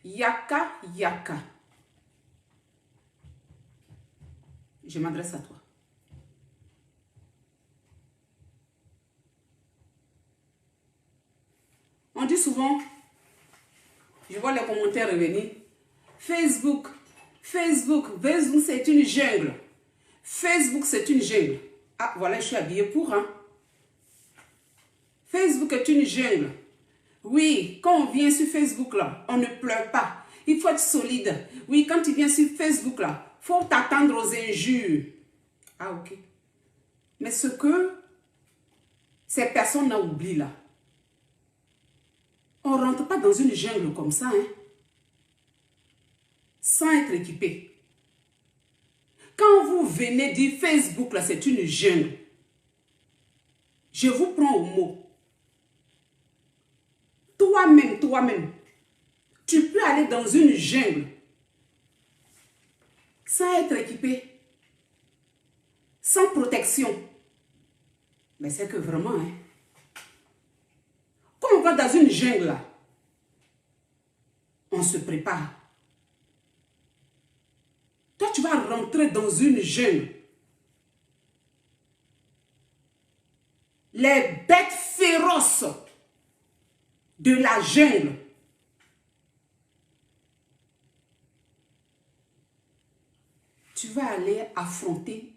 Yaka, Yaka. Je m'adresse à toi. On dit souvent, je vois les commentaires revenir, Facebook, c'est une jungle. Facebook, c'est une jungle. Ah, voilà, je suis habillée pour, hein. Facebook est une jungle. Oui, quand on vient sur Facebook, là, on ne pleure pas. Il faut être solide. Oui, quand tu viens sur Facebook, là, il faut t'attendre aux injures. Ah, ok. Mais ce que ces personnes ont oublié, là, on ne rentre pas dans une jungle comme ça, hein, sans être équipé. Quand vous venez dire Facebook, là, c'est une jungle, je vous prends au mot. Toi-même, tu peux aller dans une jungle sans être équipé, sans protection. Mais c'est que vraiment, hein, quand on va dans une jungle, là, on se prépare. Toi, tu vas rentrer dans une jungle. Les bêtes féroces de la jungle. Tu vas aller affronter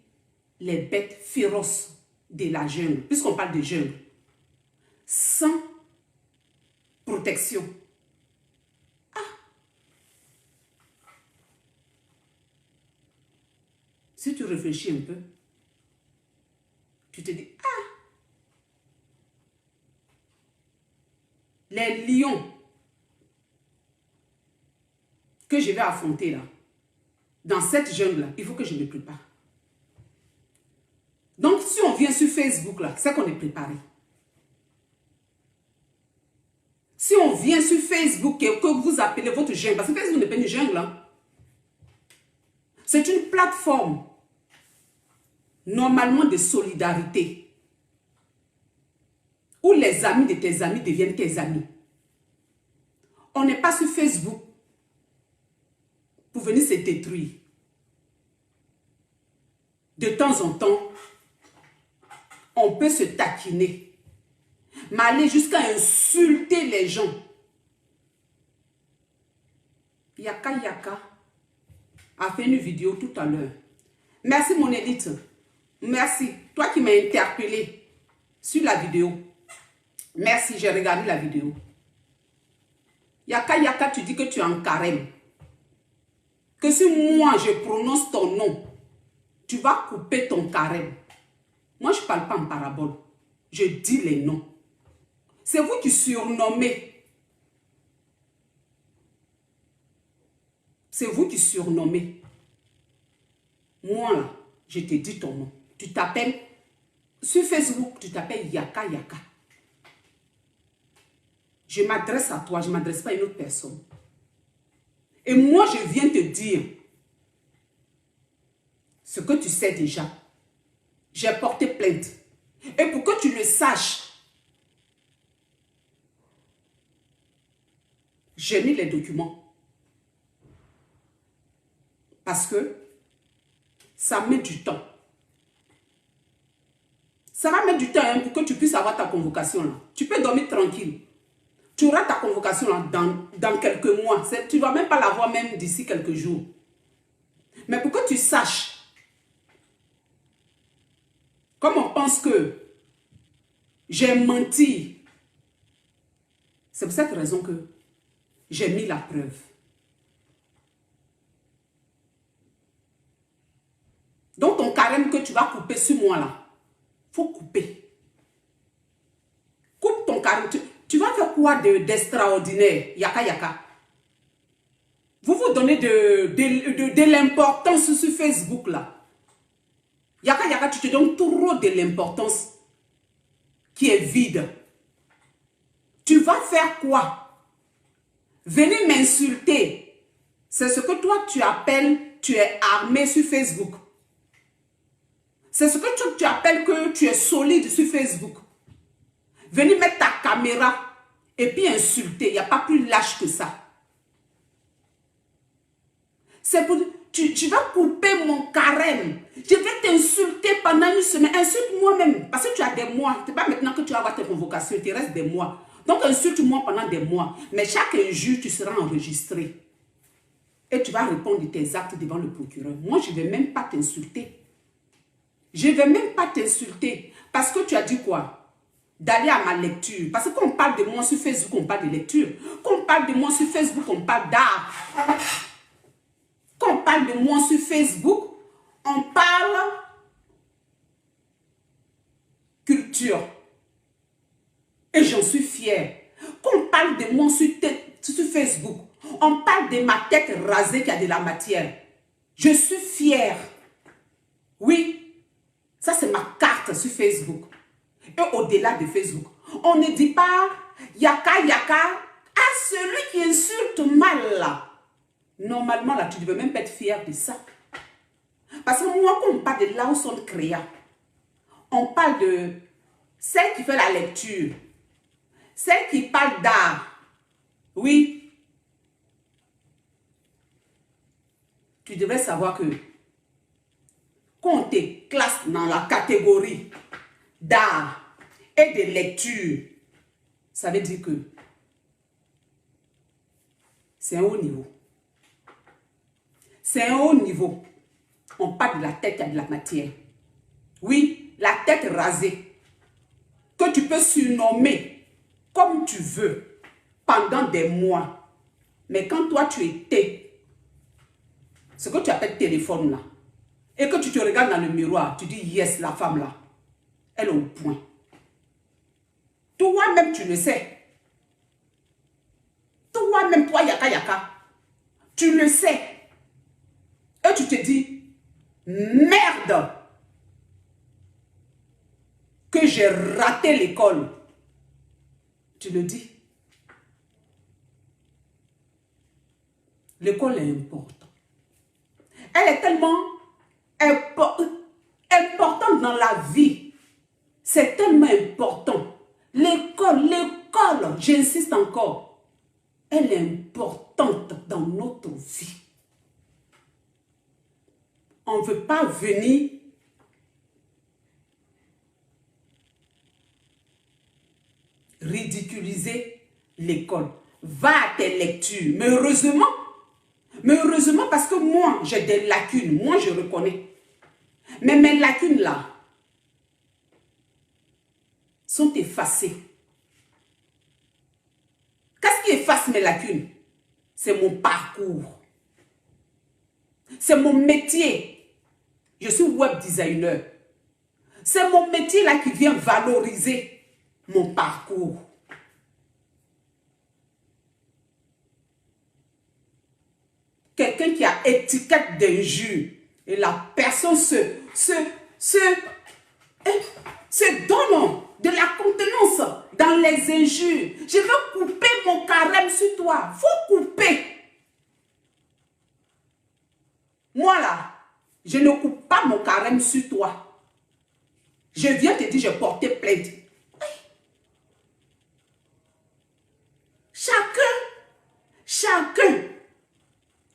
les bêtes féroces de la jungle, puisqu'on parle de jungle, sans protection. Ah! Si tu réfléchis un peu, tu te dis, ah! Les lions que je vais affronter là, dans cette jungle là, il faut que je me prépare. Donc si on vient sur Facebook là, c'est qu'on est préparé. Si on vient sur Facebook que vous appelez votre jungle, parce que Facebook n'est pas une jungle, hein, c'est une plateforme normalement de solidarité, où les amis de tes amis deviennent tes amis. On n'est pas sur Facebook pour venir se détruire. De temps en temps, on peut se taquiner, mais aller jusqu'à insulter les gens. Yaka Yaka a fait une vidéo tout à l'heure. Merci mon élite. Merci. Toi qui m'as interpellé sur la vidéo. Merci, j'ai regardé la vidéo. Yaka Yaka, tu dis que tu es en carême. Que si moi je prononce ton nom, tu vas couper ton carême. Moi je ne parle pas en parabole. Je dis les noms. C'est vous qui surnommez. C'est vous qui surnommez. Moi là, je te dis ton nom. Tu t'appelles, sur Facebook, tu t'appelles Yaka Yaka. Je m'adresse à toi, je ne m'adresse pas à une autre personne. Et moi, je viens te dire ce que tu sais déjà. J'ai porté plainte. Et pour que tu le saches, j'ai mis les documents. Parce que ça met du temps. Ça va mettre du temps hein, pour que tu puisses avoir ta convocation là. Tu peux dormir tranquille. Tu auras ta convocation là, dans quelques mois. Tu ne vas même pas l'avoir même d'ici quelques jours. Mais pour que tu saches, comme on pense que j'ai menti, c'est pour cette raison que j'ai mis la preuve. Donc ton carême que tu vas couper sur moi là, il faut couper. Coupe ton carême. Tu vas faire quoi d'extraordinaire, Yaka Yaka? Vous vous donnez de l'importance sur Facebook là. Yaka Yaka, tu te donnes trop de l'importance qui est vide. Tu vas faire quoi? Venez m'insulter. C'est ce que toi tu appelles, tu es armé sur Facebook. C'est ce que tu appelles que tu es solide sur Facebook. Venez mettre ta caméra et puis insulter. Il n'y a pas plus lâche que ça. C'est pour... Tu vas couper mon carême. Je vais t'insulter pendant une semaine. Insulte-moi même. Parce que tu as des mois. Ce n'est pas maintenant que tu vas avoir tes convocations. Il te reste des mois. Donc insulte-moi pendant des mois. Mais chaque injure, tu seras enregistré. Et tu vas répondre de tes actes devant le procureur. Moi, je ne vais même pas t'insulter. Je ne vais même pas t'insulter. Parce que tu as dit quoi? D'aller à ma lecture. Parce que quand on parle de moi sur Facebook, on parle de lecture. Quand on parle de moi sur Facebook, on parle d'art. Quand on parle de moi sur Facebook, on parle culture. Et j'en suis fière. Quand on parle de moi sur Facebook, on parle de ma tête rasée qui a de la matière. Je suis fière. Oui, ça c'est ma carte sur Facebook. Et au-delà de Facebook, on ne dit pas yaka yaka à celui qui insulte mal là. Normalement, là, tu ne devais même pas être fier de ça. Parce que moi, quand on parle de Lawson Créa, on parle de celle qui fait la lecture, celle qui parle d'art. Oui. Tu devrais savoir que quand on te classe dans la catégorie d'art et de lecture, ça veut dire que c'est un haut niveau. C'est un haut niveau. On parle de la tête et de la matière. Oui, la tête rasée. Que tu peux surnommer comme tu veux pendant des mois. Mais quand toi tu étais, ce que tu appelles téléphone là, et que tu te regardes dans le miroir, tu dis yes, la femme là, elle est au point. Toi-même tu le sais. Toi-même, toi yaka yaka, tu le sais. Et tu te dis, merde, que j'ai raté l'école. Tu le dis. L'école est importante. Elle est tellement importante dans la vie. C'est tellement important. L'école, j'insiste encore, elle est importante dans notre vie. On ne veut pas venir ridiculiser l'école. Va à tes lectures. Mais heureusement parce que moi, j'ai des lacunes. Moi, je reconnais. Mais mes lacunes là sont effacées. Qu'est-ce qui efface mes lacunes? C'est mon parcours. C'est mon métier. Je suis web designer. C'est mon métier là qui vient valoriser mon parcours. Quelqu'un qui a étiquette d'injure et la personne se donne de la contenance dans les injures. Je veux couper mon carême sur toi. Faut couper. Moi là, je ne coupe pas mon carême sur toi. Je viens te dire, j'ai porté plainte. Chacun,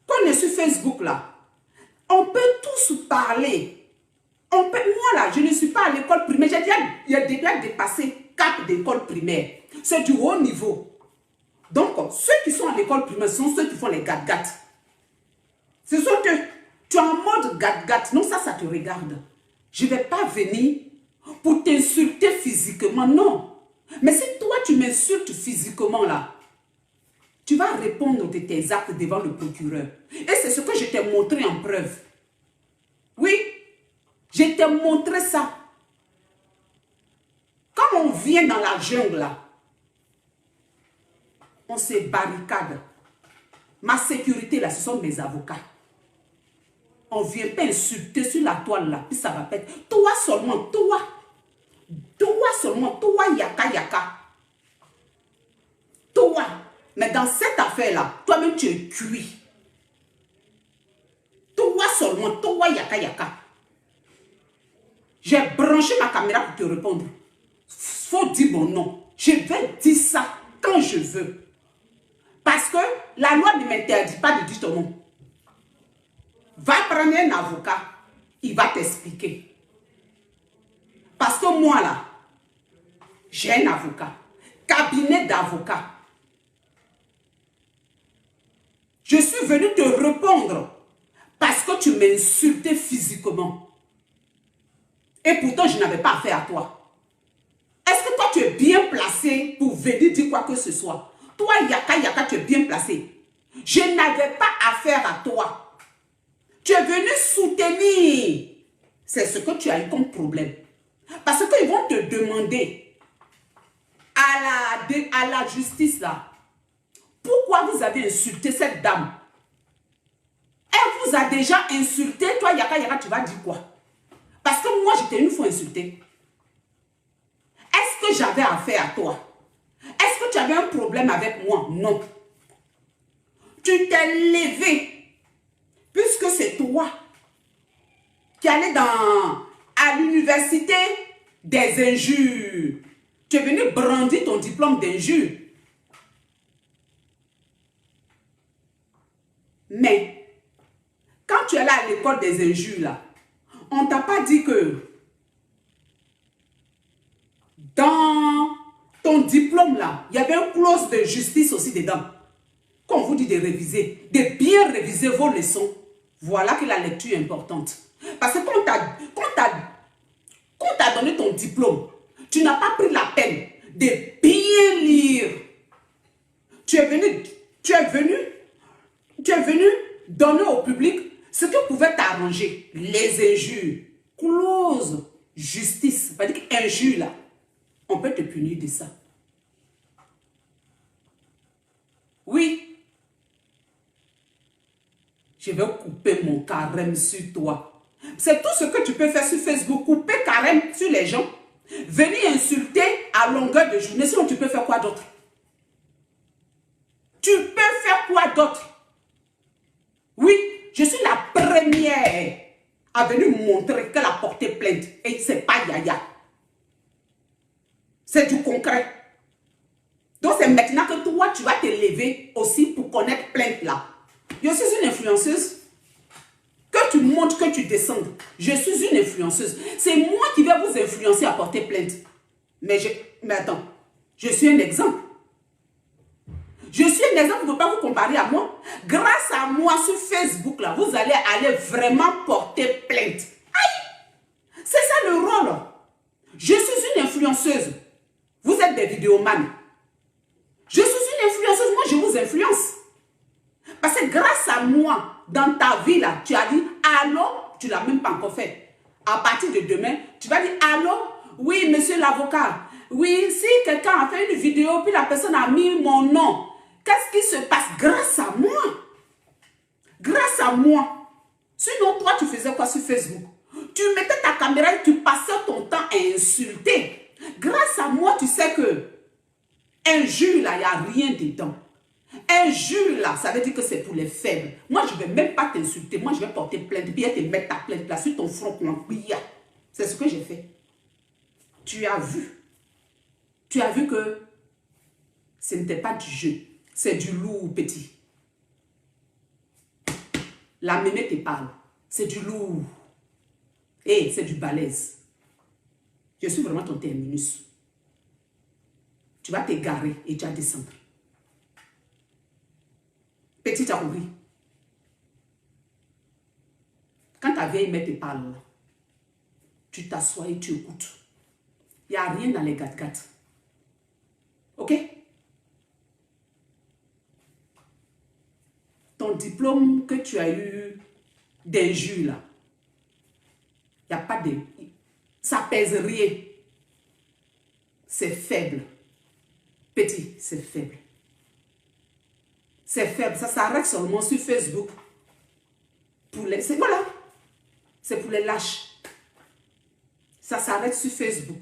quand on est sur Facebook là, on peut tous parler. Moi là, je ne suis pas à l'école primaire. J'ai déjà dépassé 4 d'école primaire. C'est du haut niveau. Donc, ceux qui sont à l'école primaire sont ceux qui font les gat-gat. Ce sont eux. Tu es en mode gat-gat. Non, ça te regarde. Je ne vais pas venir pour t'insulter physiquement. Non. Mais si toi, tu m'insultes physiquement là, tu vas répondre de tes actes devant le procureur. Et c'est ce que je t'ai montré en preuve. Oui, je t'ai montré ça. Quand on vient dans la jungle là, on se barricade. Ma sécurité là, ce sont mes avocats. On ne vient pas insulter sur la toile là, puis ça va pète. Toi seulement, toi yaka yaka. Toi. Mais dans cette affaire-là, toi-même, tu es cuit. Toi seulement, toi, yaka yaka. J'ai branché ma caméra pour te répondre. Faut dire mon nom. Je vais dire ça quand je veux. Parce que la loi ne m'interdit pas de dire ton nom. Va prendre un avocat. Il va t'expliquer. Parce que moi, là, j'ai un avocat. Cabinet d'avocat. Je suis venu te répondre parce que tu m'insultais physiquement. Et pourtant, je n'avais pas affaire à toi. Est-ce que toi, tu es bien placé pour venir dire quoi que ce soit? Toi, Yaka, tu es bien placé. Je n'avais pas affaire à toi. Tu es venu soutenir. C'est ce que tu as eu comme problème. Parce qu'ils vont te demander à la justice, là, pourquoi vous avez insulté cette dame? Elle vous a déjà insulté. Toi, Yaka, tu vas dire quoi? Parce que moi, je t'ai une fois insulté. Est-ce que j'avais affaire à toi? Est-ce que tu avais un problème avec moi? Non. Tu t'es levé. Puisque c'est toi qui allais à l'université des injures. Tu es venu brandir ton diplôme d'injure. Mais, quand tu es là à l'école des injures, là, on ne t'a pas dit que dans ton diplôme, là, il y avait une clause de justice aussi dedans. Qu'on vous dit de réviser, de bien réviser vos leçons. Voilà que la lecture est importante. Parce que quand t'as donné ton diplôme, tu n'as pas pris la peine de bien lire. Tu es venu donner au public ce que pouvait t'arranger. Les injures, clause, justice. Ça veut dire qu'injure là, on peut te punir de ça. Oui. Je vais couper mon carême sur toi. C'est tout ce que tu peux faire sur Facebook. Couper carême sur les gens. Venir insulter à longueur de journée. Sinon, tu peux faire quoi d'autre? Tu peux faire quoi d'autre? Oui, je suis la première à venir montrer qu'elle a porté plainte. Et ce n'est pas Yaya. C'est du concret. Donc, c'est maintenant que toi, tu vas te lever aussi pour connaître plainte là. Je suis une influenceuse. Que tu montres, que tu descendes. Je suis une influenceuse. C'est moi qui vais vous influencer à porter plainte. Mais attends, je suis un exemple. Je suis un exemple, vous ne pouvez pas vous comparer à moi. Grâce à moi sur Facebook, là, vous allez aller vraiment porter plainte. Aïe! C'est ça le rôle. Je suis une influenceuse. Vous êtes des vidéomans. Je suis une influenceuse, moi je vous influence. Parce que grâce à moi, dans ta vie là, tu as dit allô, tu ne l'as même pas encore fait. À partir de demain, tu vas dire allô, oui monsieur l'avocat. Oui, si quelqu'un a fait une vidéo, puis la personne a mis mon nom, qu'est-ce qui se passe grâce à moi? Grâce à moi. Sinon, toi, tu faisais quoi sur Facebook? Tu mettais ta caméra et tu passais ton temps à insulter. Grâce à moi, tu sais que injure là, il n'y a rien dedans. Injure là, ça veut dire que c'est pour les faibles. Moi, je ne vais même pas t'insulter. Moi, je vais porter plainte. Puis te mettre ta plainte là sur ton front. C'est ce que j'ai fait. Tu as vu. Tu as vu que ce n'était pas du jeu. C'est du lourd petit. La mémé te parle. C'est du lourd. Et c'est du balèze. Je suis vraiment ton terminus. Tu vas t'égarer et tu vas descendre. Petit à compris. Quand ta vieille mère te parle, tu t'assois et tu écoutes. Il n'y a rien dans les gat-gat. Ok? Ton diplôme que tu as eu d'injure là, il n'y a pas de... Ça pèse rien. C'est faible. Petit, c'est faible. C'est faible. Ça s'arrête seulement sur Facebook. Voilà. C'est pour les lâches. Ça s'arrête sur Facebook.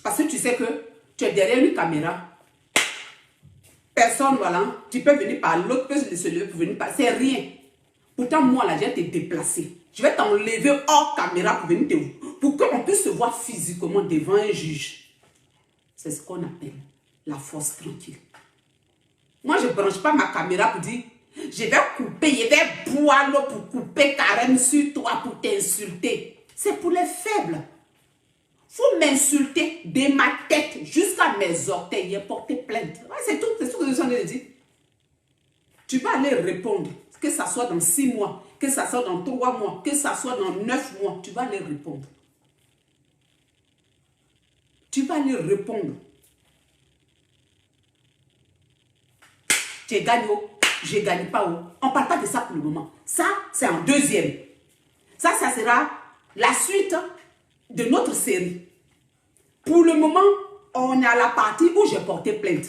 Parce que tu sais que tu es derrière une caméra. Personne, voilà. Tu peux venir par l'autre, peut se lever pour venir par... C'est rien. Pourtant, moi, là, je vais te déplacer. Je vais t'enlever hors caméra pour venir pour qu'on puisse se voir physiquement devant un juge. C'est ce qu'on appelle la force tranquille. Moi, je ne branche pas ma caméra pour dire Je vais couper, je vais boire l'eau pour couper carême sur toi, pour t'insulter. C'est pour les faibles. Faut m'insulter de ma tête jusqu'à mes orteils et porter plainte. Ouais, c'est tout ce que je suis en train de dire. Tu vas aller répondre, que ça soit dans 6 mois, que ça soit dans 3 mois, que ça soit dans 9 mois, tu vas aller répondre. Tu vas aller répondre. Tu gagnes où? Je ne gagne pas où? On ne parle pas de ça pour le moment. Ça, c'est en deuxième. Ça sera la suite de notre série. Pour le moment, on est à la partie où j'ai porté plainte.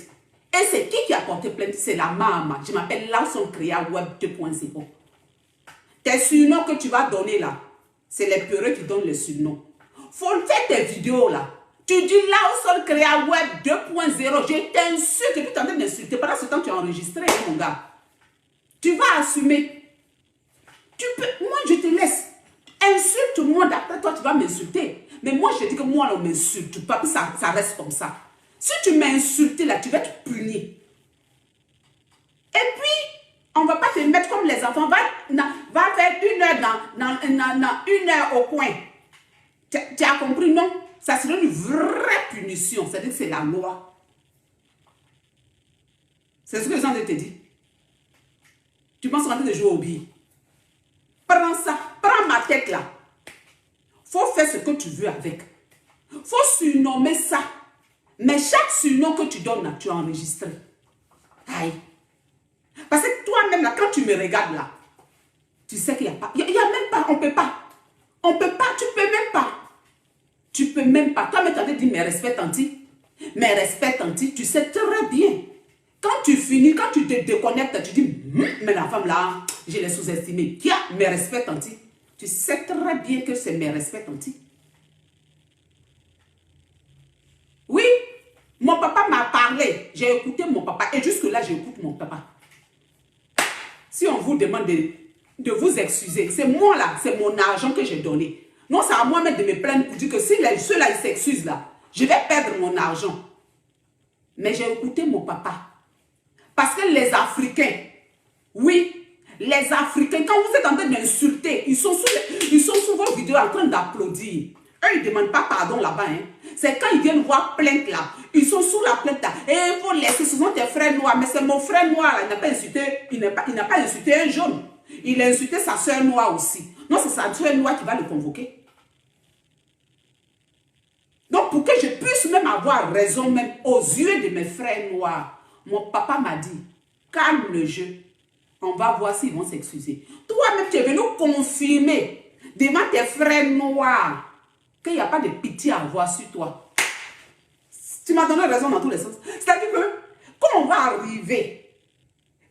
Et c'est qui a porté plainte? C'est la maman. Je m'appelle Lawson Créa Web 2.0. Tes surnoms que tu vas donner là, c'est les peureux qui donnent les surnoms. Faut faire tes vidéos là. Tu dis Lawson Créa Web 2.0. Je t'insulte et puis tu es en train d'insulter. Pendant ce temps, tu as enregistré, mon gars. Tu vas assumer. Tu peux, moi, je te laisse. Insulte-moi, d'après toi, tu vas m'insulter. Mais moi, je dis que moi, on ne m'insulte pas, puis ça reste comme ça. Si tu m'insultes là, tu vas être puni. Et puis, on ne va pas te mettre comme les enfants. Va faire 1 heure dans 1 heure au coin. Tu as compris, non? Ça serait une vraie punition. C'est-à-dire que c'est la loi. C'est ce que les gens te disent. Tu penses qu'on est de jouer au billet. Prends ça, prends ma tête là. Faut faire ce que tu veux avec. Faut surnommer ça. Mais chaque surnom que tu donnes là, tu as enregistré. Aïe. Parce que toi-même là, quand tu me regardes là, tu sais qu'il n'y a pas. Il n'y a même pas, on ne peut pas. On ne peut pas, tu ne peux même pas. Tu ne peux même pas. Toi-même, tu as dit, mais respect, tanti. Mais respect, tanti, tu sais très bien. Quand tu finis, quand tu te déconnectes, tu dis, mais la femme là, je l'ai sous-estimée. Qui a mes respects, tanti? Tu sais très bien que c'est mes respects, tanti. Oui, mon papa m'a parlé. J'ai écouté mon papa. Et jusque-là, j'écoute mon papa. Si on vous demande de vous excuser, c'est moi là, c'est mon argent que j'ai donné. Non, c'est à moi-même de me plaindre pour dire que si ceux-là, ils s'excusent là, je vais perdre mon argent. Mais j'ai écouté mon papa. Parce que les Africains, oui, les Africains, quand vous êtes en train d'insulter, ils sont sous vos vidéos en train d'applaudir. Eux, ils ne demandent pas pardon là-bas. Hein. C'est quand ils viennent voir plainte là, ils sont sous la plainte là. Et il faut laisser, ce sont tes frères noirs. Mais c'est mon frère noir là, il n'a pas insulté, il n'a pas insulté un jaune. Il a insulté sa soeur noire aussi. Non, c'est sa soeur noire qui va le convoquer. Donc, pour que je puisse même avoir raison, même aux yeux de mes frères noirs, mon papa m'a dit, calme le jeu. On va voir s'ils vont s'excuser. Toi-même, tu es venu confirmer devant tes frères noirs qu'il n'y a pas de pitié à avoir sur toi. Tu m'as donné raison dans tous les sens. C'est-à-dire que quand on va arriver,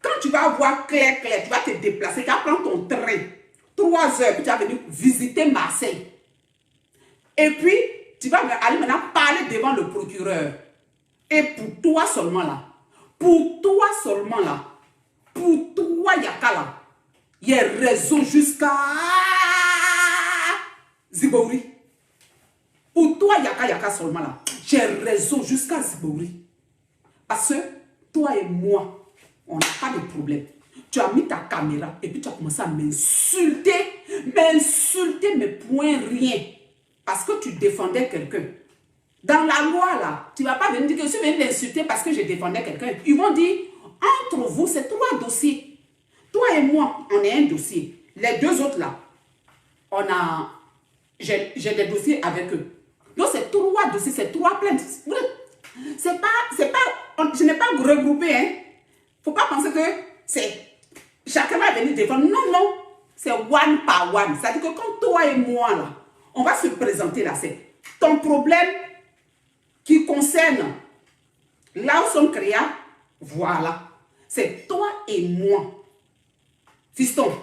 quand tu vas voir clair, tu vas te déplacer, tu vas prendre ton train, 3 heures, puis tu vas venir visiter Marseille. Et puis, tu vas aller maintenant parler devant le procureur. Et pour toi seulement là, pour toi seulement là, pour toi Yaka là, il y a raison jusqu'à Zibouri. Pour toi Yaka seulement là, j'ai raison jusqu'à Zibouri. Parce que toi et moi, on n'a pas de problème. Tu as mis ta caméra et puis tu as commencé à m'insulter, mais point rien. Parce que tu défendais quelqu'un. Dans la loi, là, tu ne vas pas venir dire que je suis venu l'insulter parce que je défendais quelqu'un. Ils vont dire, entre vous, c'est 3 dossiers. Toi et moi, on est un dossier. Les 2 autres, là, j'ai des dossiers avec eux. Donc, c'est 3 dossiers, c'est 3 plaintes. Je n'ai pas regroupé, hein. Il ne faut pas penser que c'est chacun va venir défendre. Non, non. C'est one par one. C'est-à-dire que quand toi et moi, là, on va se présenter là, c'est ton problème qui concerne Lawson Créa, voilà. C'est toi et moi. Fiston.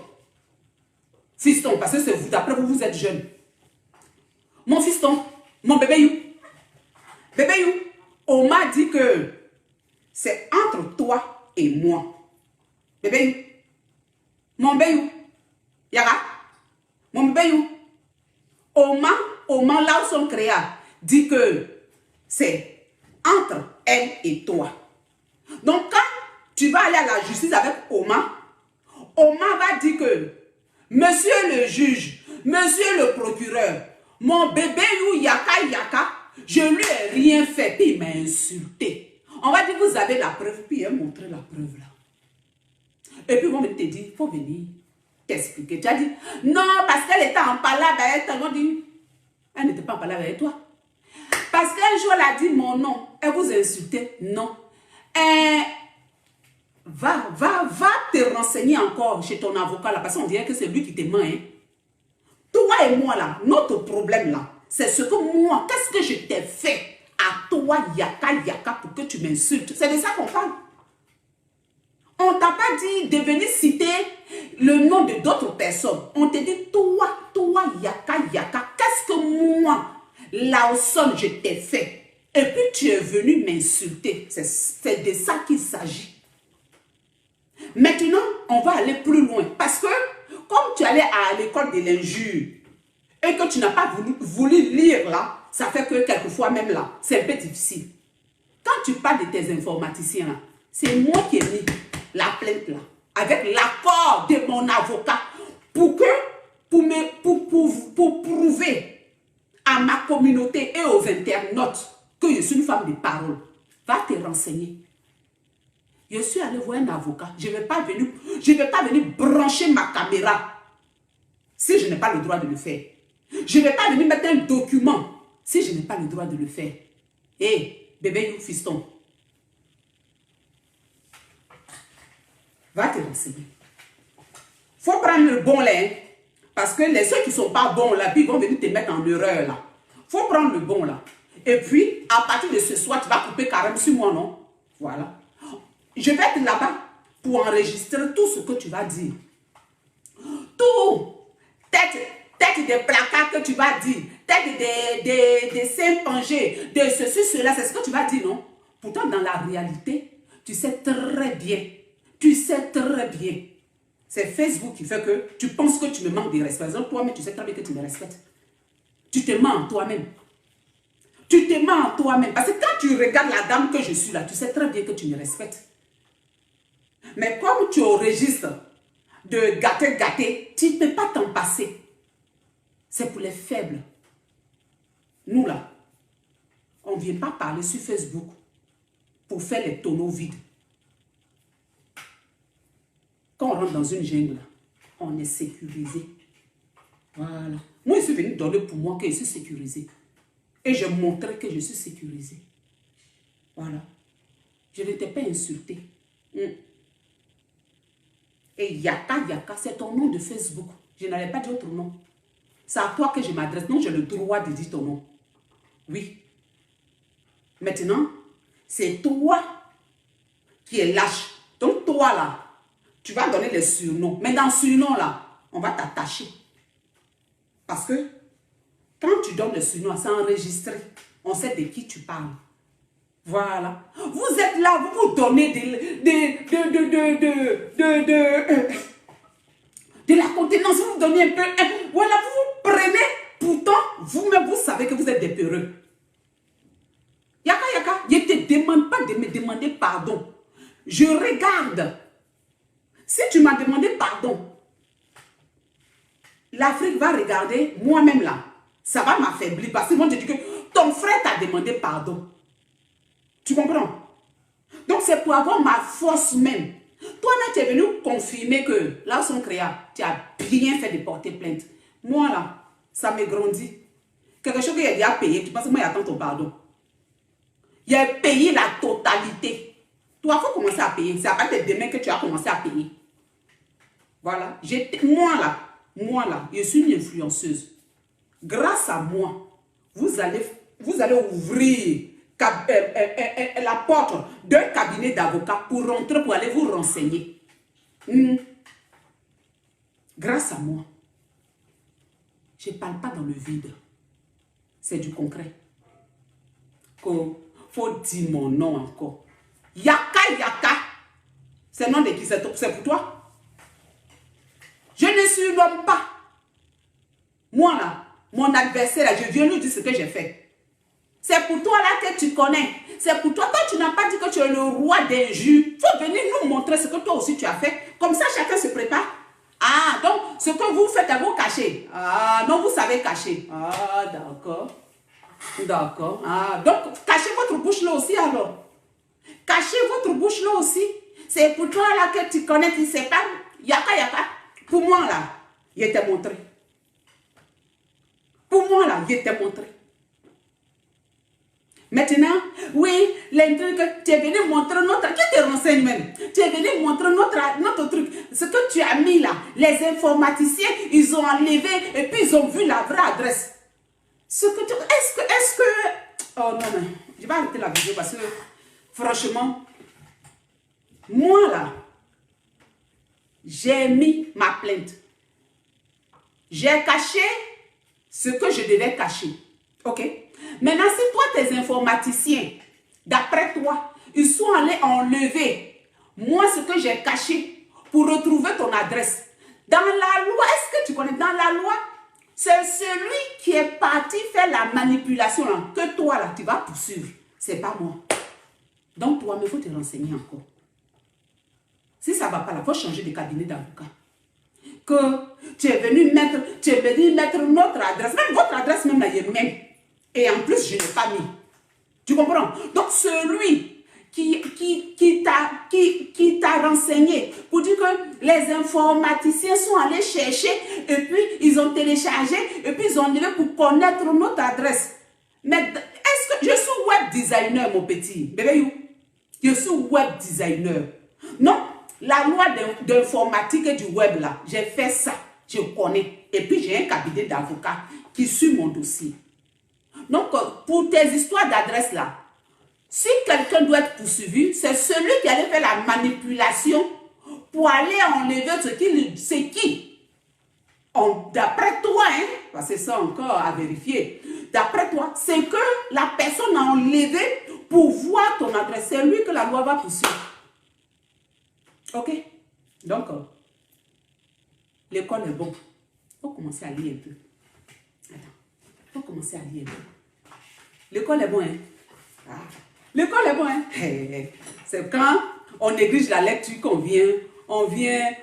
Fiston, parce que c'est vous, d'après vous, vous êtes jeune. Mon fiston, mon bébé you. Bébé you, on m'a dit que c'est entre toi et moi. Bébé you. Mon bébé you. Yara. Mon bébé you. Oman Lawson Créa dit que c'est entre elle et toi. Donc, quand tu vas aller à la justice avec Oman, Omar va dire que, monsieur le juge, monsieur le procureur, mon bébé ou yaka yaka, je lui ai rien fait, puis il m'a insulté. On va dire, vous avez la preuve, puis il a montré la preuve là. Et puis, ils vont te dire, il faut venir t'expliquer. Tu as dit, non, parce qu'elle était en palabre avec toi. On dit, elle n'était pas en palabre avec toi. Parce qu'un jour, elle a dit mon nom. Elle vous a insulté. Non. Va te renseigner encore chez ton avocat là, parce qu'on dirait que c'est lui qui te ment. Hein. Toi et moi là, notre problème là, c'est ce que moi, qu'est-ce que je t'ai fait à toi, yaka yaka, pour que tu m'insultes. C'est de ça qu'on parle. On t'a pas dit de venir citer le nom de d'autres personnes. On te dit toi, yaka yaka, qu'est-ce que moi, Lawson, je t'ai fait. Et puis tu es venu m'insulter. C'est de ça qu'il s'agit. Maintenant, on va aller plus loin. Parce que, comme tu allais à l'école de l'injure, et que tu n'as pas voulu lire là, ça fait que quelquefois même là, c'est un peu difficile. Quand tu parles de tes informaticiens là, c'est moi qui ai mis la plainte là, avec l'accord de mon avocat, pour prouver à ma communauté et aux internautes que je suis une femme de parole. Va te renseigner. Je suis allé voir un avocat. Je ne vais pas venir brancher ma caméra si je n'ai pas le droit de le faire. Je ne vais pas venir mettre un document si je n'ai pas le droit de le faire. Hé, bébé, fiston. Va te renseigner. Il faut prendre le bon lait. Hein, parce que ceux qui ne sont pas bons là, puis ils vont venir te mettre en erreur là. Il faut prendre le bon là. Et puis, à partir de ce soir, tu vas couper carrément sur moi, non? Voilà. Je vais être là-bas pour enregistrer tout ce que tu vas dire. Tout. Tête des placards que tu vas dire. Tête des seins pangés. De ceci, cela. C'est ce que tu vas dire, non? Pourtant, dans la réalité, tu sais très bien. Tu sais très bien. C'est Facebook qui fait que tu penses que tu me manques de respect. Toi-même, tu sais très bien que tu me respectes. Tu te mens en toi-même. Tu te mens en toi-même. Parce que quand tu regardes la dame que je suis là, tu sais très bien que tu me respectes. Mais comme tu es au registre de gâter, tu ne peux pas t'en passer. C'est pour les faibles. Nous là, on ne vient pas parler sur Facebook pour faire les tonneaux vides. Quand on rentre dans une jungle, on est sécurisé. Voilà. Moi, je suis venu donner pour moi que je suis sécurisé. Et je montrais que je suis sécurisé. Voilà. Je ne t'ai pas insulté. Et Yaka Yaka, c'est ton nom de Facebook. Je n'allais pas dire autre nom. C'est à toi que je m'adresse. Non, j'ai le droit de dire ton nom. Oui. Maintenant, c'est toi qui es lâche. Donc toi là, tu vas donner les surnoms. Mais dans le surnom là, on va t'attacher. Parce que quand tu donnes le surnom, c'est enregistré. On sait de qui tu parles. Voilà. Vous êtes là, vous vous donnez de la contenance, vous vous donnez un peu. Voilà, vous vous prenez. Pourtant, vous-même, vous savez que vous êtes des peureux. Yaka Yaka, je ne te demande pas de me demander pardon. Je regarde. Si tu m'as demandé pardon, l'Afrique va regarder moi-même là. Ça va m'affaiblir parce qu'ils vont te dire que ton frère t'a demandé pardon. Tu comprends? Donc c'est pour avoir ma force même. Toi-même, tu es venu confirmer que là où sont créés, tu as bien fait de porter plainte. Moi là, ça me grandit. Quelque chose qu'il a payé, tu penses que moi j'attends ton pardon. Il a payé la totalité. Toi, il faut commencer à payer. C'est à partir de demain que tu as commencé à payer. Voilà. Moi là, je suis une influenceuse. Grâce à moi, vous allez ouvrir la porte d'un cabinet d'avocats pour rentrer, pour aller vous renseigner. Grâce à moi. Je ne parle pas dans le vide. C'est du concret. Il faut dire mon nom encore. Yaka Yaka. C'est le nom de qui? C'est pour toi? Je ne suis l'homme pas. Moi là, mon adversaire, là, je viens lui dire ce que j'ai fait. C'est pour toi là que tu connais. C'est pour toi. Toi, tu n'as pas dit que tu es le roi des jus. Il faut venir nous montrer ce que toi aussi tu as fait. Comme ça, chacun se prépare. Ah, donc, ce que vous faites, vous cachez. Ah, non, vous savez cacher. Ah, d'accord. D'accord. Ah, donc, cachez votre bouche là aussi alors. Cachez votre bouche là aussi. C'est pour toi là que tu connais, tu ne sais pas. Yaka, yaka. Pour moi là, je t'ai montré. Pour moi là, je t'ai montré. Maintenant, oui, les trucs, tu es venu montrer notre... Qui te renseigne même? Tu es venu montrer notre truc. Ce que tu as mis là, les informaticiens, ils ont enlevé et puis ils ont vu la vraie adresse. Ce que tu... Est-ce que... Oh non, mais je vais arrêter la vidéo parce que, franchement, moi là, j'ai mis ma plainte. J'ai caché ce que je devais cacher. Ok? Maintenant, si toi, tes informaticiens, d'après toi, ils sont allés enlever moi ce que j'ai caché pour retrouver ton adresse. Dans la loi, est-ce que tu connais? Dans la loi, c'est celui qui est parti faire la manipulation là, que toi là, tu vas poursuivre. C'est pas moi. Donc toi, mais il faut te renseigner encore. Si ça ne va pas là, il faut changer de cabinet d'avocat. Que tu es venu mettre notre adresse, même votre adresse même là, il est même. Et en plus, je ne l'ai pas mis. Tu comprends? Donc, celui qui t'a renseigné pour dire que les informaticiens sont allés chercher et puis ils ont téléchargé et puis ils ont enlevé pour connaître notre adresse. Mais est-ce que je suis web designer, mon petit? Bébé you? Je suis web designer. Non, la loi d'informatique et du web là, j'ai fait ça. Je connais. Et puis, j'ai un cabinet d'avocats qui suit mon dossier. Donc, pour tes histoires d'adresse là, si quelqu'un doit être poursuivi, c'est celui qui allait faire la manipulation pour aller enlever ce qui. D'après toi, hein, parce que c'est ça encore à vérifier, d'après toi, c'est que la personne a enlevé pour voir ton adresse. C'est lui que la loi va poursuivre. Ok? Donc, l'école est bon. Il faut commencer à lire un peu. Attends, il faut commencer à lire un peu. L'école est bon, hein? Ah. L'école est bon, hein? C'est quand on néglige la lecture qu'on vient, on vient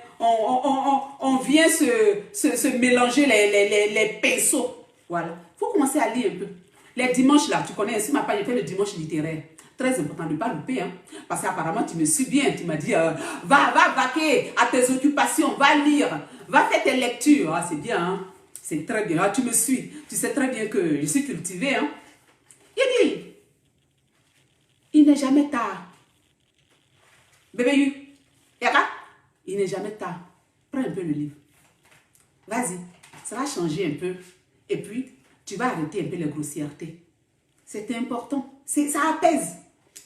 se mélanger les pinceaux. Voilà. Il faut commencer à lire un peu. Les dimanches, là, tu connais, sur ma page, j'ai fait le dimanche littéraire. Très important de ne pas louper, hein? Parce qu'apparemment, tu me suis bien. Tu m'as dit, va vaquer à tes occupations, va lire, va faire tes lectures. Ah, c'est bien, hein? C'est très bien. Ah, tu me suis. Tu sais très bien que je suis cultivée, hein? Il dit, il n'est jamais tard. Bébé Yu, Yaka, il n'est jamais tard. Prends un peu le livre. Vas-y, ça va changer un peu. Et puis, tu vas arrêter un peu les grossièretés. C'est important. Ça apaise.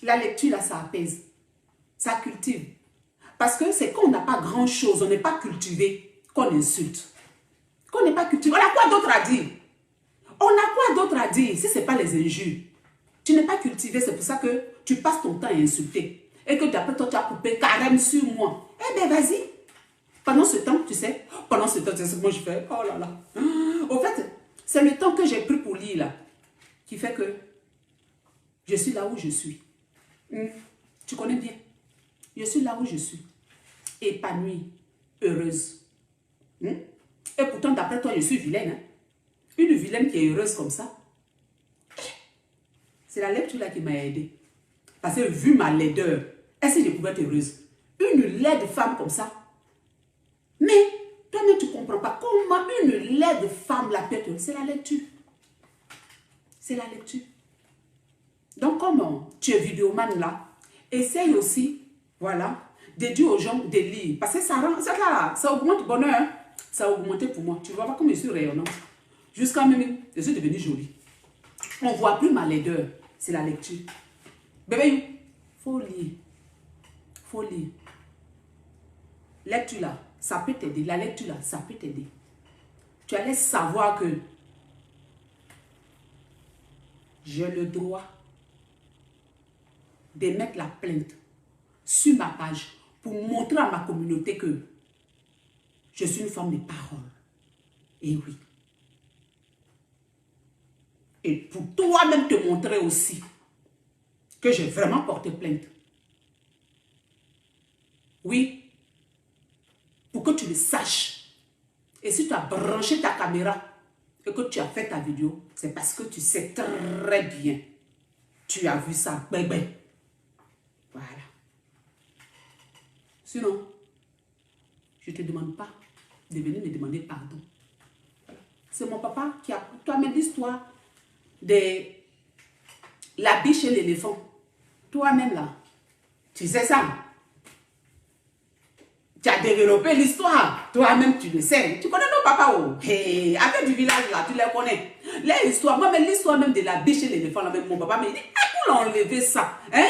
La lecture, là, ça apaise. Ça cultive. Parce que c'est qu'on n'a pas grand-chose, on n'est pas cultivé, qu'on insulte. Qu'on n'est pas cultivé. On a quoi d'autre à dire? On a quoi d'autre à dire si ce n'est pas les injures? Tu n'es pas cultivé, c'est pour ça que tu passes ton temps à insulter. Et que d'après toi, tu as coupé carême sur moi. Eh bien, vas-y. Pendant ce temps, tu sais, ce que moi je fais. Oh là là. Au fait, c'est le temps que j'ai pris pour lire là, qui fait que je suis là où je suis. Tu connais bien. Je suis là où je suis. Épanouie, heureuse. Et pourtant, d'après toi, je suis vilaine. Hein? Une vilaine qui est heureuse comme ça. C'est la lecture là qui m'a aidé. Parce que vu ma laideur, est-ce que je pouvais être heureuse? Une laide femme comme ça. Mais toi-même, tu ne comprends pas comment une laide femme la peut être heureuse. C'est la lecture. C'est la lecture. Donc, comme tu es vidéoman là, essaye aussi, voilà, de dire aux gens de lire. Parce que ça augmente le bonheur. Hein? Ça a augmenté pour moi. Tu vois pas comme je suis rayonnante. Jusqu'à même, je suis devenue jolie. On ne voit plus ma laideur. C'est la lecture. Bébé, il faut lire. Il faut lire. Lecture là, ça peut t'aider. La lecture là, ça peut t'aider. Tu allais savoir que j'ai le droit de mettre la plainte sur ma page pour montrer à ma communauté que je suis une femme de parole. Et oui. et pour toi-même te montrer aussi que j'ai vraiment porté plainte. Oui, pour que tu le saches. Et si tu as branché ta caméra et que tu as fait ta vidéo, c'est parce que tu sais très bien. Tu as vu ça, bébé. Voilà. Sinon, je ne te demande pas de venir me demander pardon. C'est mon papa qui a... Toi-même l'histoire de la biche et l'éléphant. Toi-même là, tu sais ça. Tu as développé l'histoire. Toi-même, tu le sais. Tu connais nos papas, oh. Hey, avec du village là, tu les connais. L'histoire, moi-même, l'histoire même de la biche et l'éléphant, là, même mon papa me dit, où l'a enlevé ça? Hein,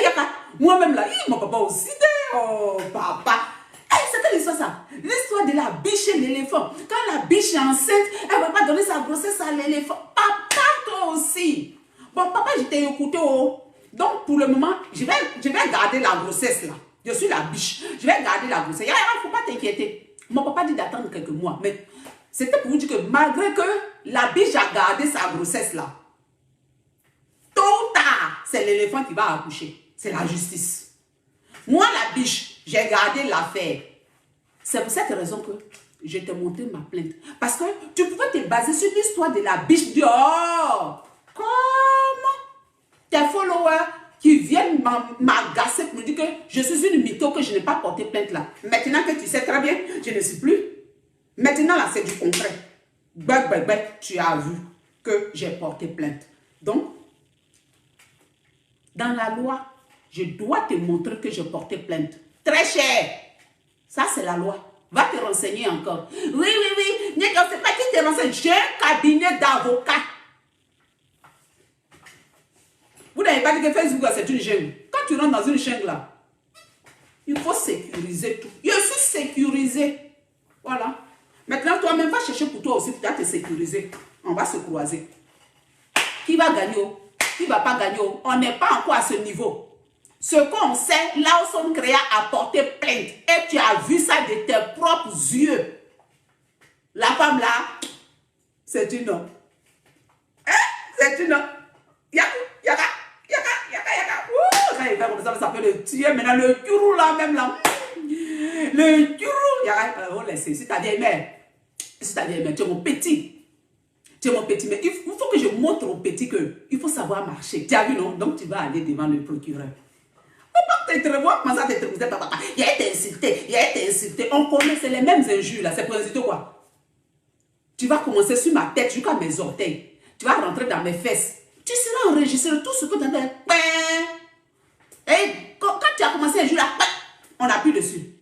moi-même là, mon papa aussi, oh, papa. Hey, c'est quelle histoire ça? L'histoire de la biche et l'éléphant. Quand la biche est enceinte, elle ne va pas donner sa grossesse à l'éléphant. Papa, toi aussi. Bon, papa, je t'ai écouté, oh. Donc, pour le moment, je vais garder la grossesse là. Je suis la biche. Je vais garder la grossesse. Il ne faut pas t'inquiéter. Mon papa dit d'attendre quelques mois. Mais c'était pour vous dire que malgré que la biche a gardé sa grossesse là, tôt ou tard, c'est l'éléphant qui va accoucher. C'est la justice. Moi, la biche, j'ai gardé l'affaire. C'est pour cette raison que je t'ai montré ma plainte. Parce que tu pouvais te baser sur l'histoire de la biche. Oh, comment tes followers qui viennent m'agacer pour me dire que je suis une mytho, que je n'ai pas porté plainte là. Maintenant que tu sais très bien, je ne suis plus. Maintenant là, c'est du concret. Tu as vu que j'ai porté plainte. Donc, dans la loi, je dois te montrer que j'ai porté plainte. Très cher. Ça, c'est la loi. Va te renseigner encore. Oui. Je ne sais pas qui te renseigne. J'ai un cabinet d'avocats. Vous n'avez pas dit que Facebook, c'est une jungle. Quand tu rentres dans une jungle, là, il faut sécuriser tout. Je suis sécurisé. Voilà. Maintenant, toi-même, va chercher pour toi aussi, pour te sécuriser. On va se croiser. Qui va gagner? Qui ne va pas gagner? On n'est pas encore à ce niveau. Ce qu'on sait, là où son créa a porté plainte. Et tu as vu ça de tes propres yeux. La femme là, c'est une homme. Hein? C'est une homme. Yaka. Quand il fait comme ça peut le tuer. Maintenant, le curou là, même là. Le curou. Yaka, on laisse. Si ta vieille mère, tu es mon petit. Tu es mon petit. Mais il faut que je montre au petit qu'il faut savoir marcher. Tu as vu, non? Donc, tu vas aller devant le procureur. Il a été insulté. On connaît, c'est les mêmes injures là. C'est pour insulter quoi? Tu vas commencer sur ma tête jusqu'à mes orteils. Tu vas rentrer dans mes fesses. Tu seras enregistré tout ce que tu as fait. Et quand tu as commencé un jour là, on appuie dessus.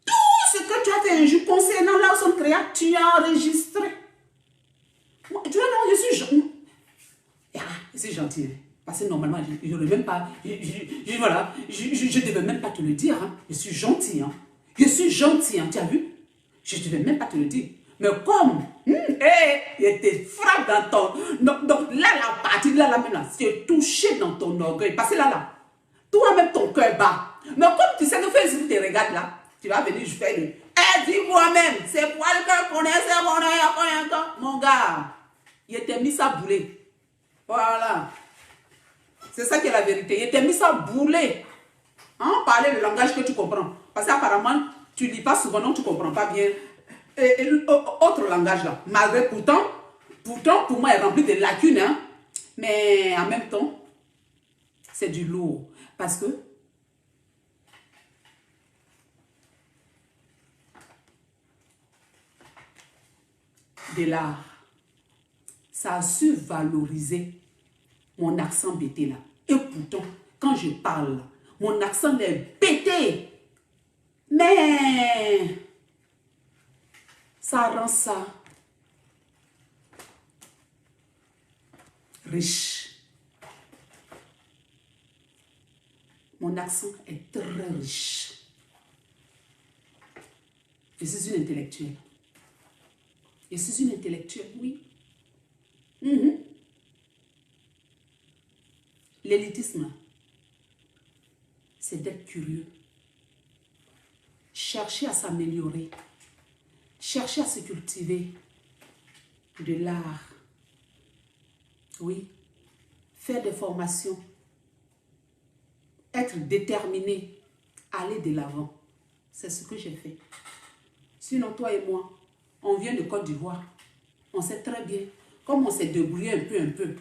Tout ce que tu as fait un jour concernant là où son créa, tu as enregistré. Moi, tu vois, non, je suis gentil. Parce que normalement, je ne devais même pas, voilà, je devais même pas te le dire. Hein. Je suis gentil. Hein. Je suis gentil, hein. Tu as vu? Je ne devais même pas te le dire. Mais comme, il te frappe dans ton... Donc là, la partie là, même là, c'est touché dans ton orgueil. Parce que là, toi-même, ton cœur bat. Mais comme tu sais que Facebook te regarde là, tu vas venir, je fais le... dis-moi-même, c'est pour le cœur qu'on est, mon gars, il t'a mis ça bouler. Voilà. C'est ça qui est la vérité. Il t'a mis ça bouler. Hein, parler le langage que tu comprends. Parce qu'apparemment, tu ne lis pas souvent, donc tu ne comprends pas bien. Et autre langage là. Malgré pourtant, pour moi, il est rempli de lacunes. Hein, mais en même temps, c'est du lourd. Parce que de l'art, ça a su valoriser mon accent bêté là. Et pourtant, quand je parle, mon accent est bêté. Mais ça rend ça riche. Mon accent est très riche. Je suis une intellectuelle. Je suis une intellectuelle, oui. L'élitisme, c'est d'être curieux. Chercher à s'améliorer. Chercher à se cultiver de l'art. Oui. Faire des formations. Être déterminé. Aller de l'avant. C'est ce que j'ai fait. Sinon, toi et moi, on vient de Côte d'Ivoire. On sait très bien. Comme on s'est débrouillé un peu.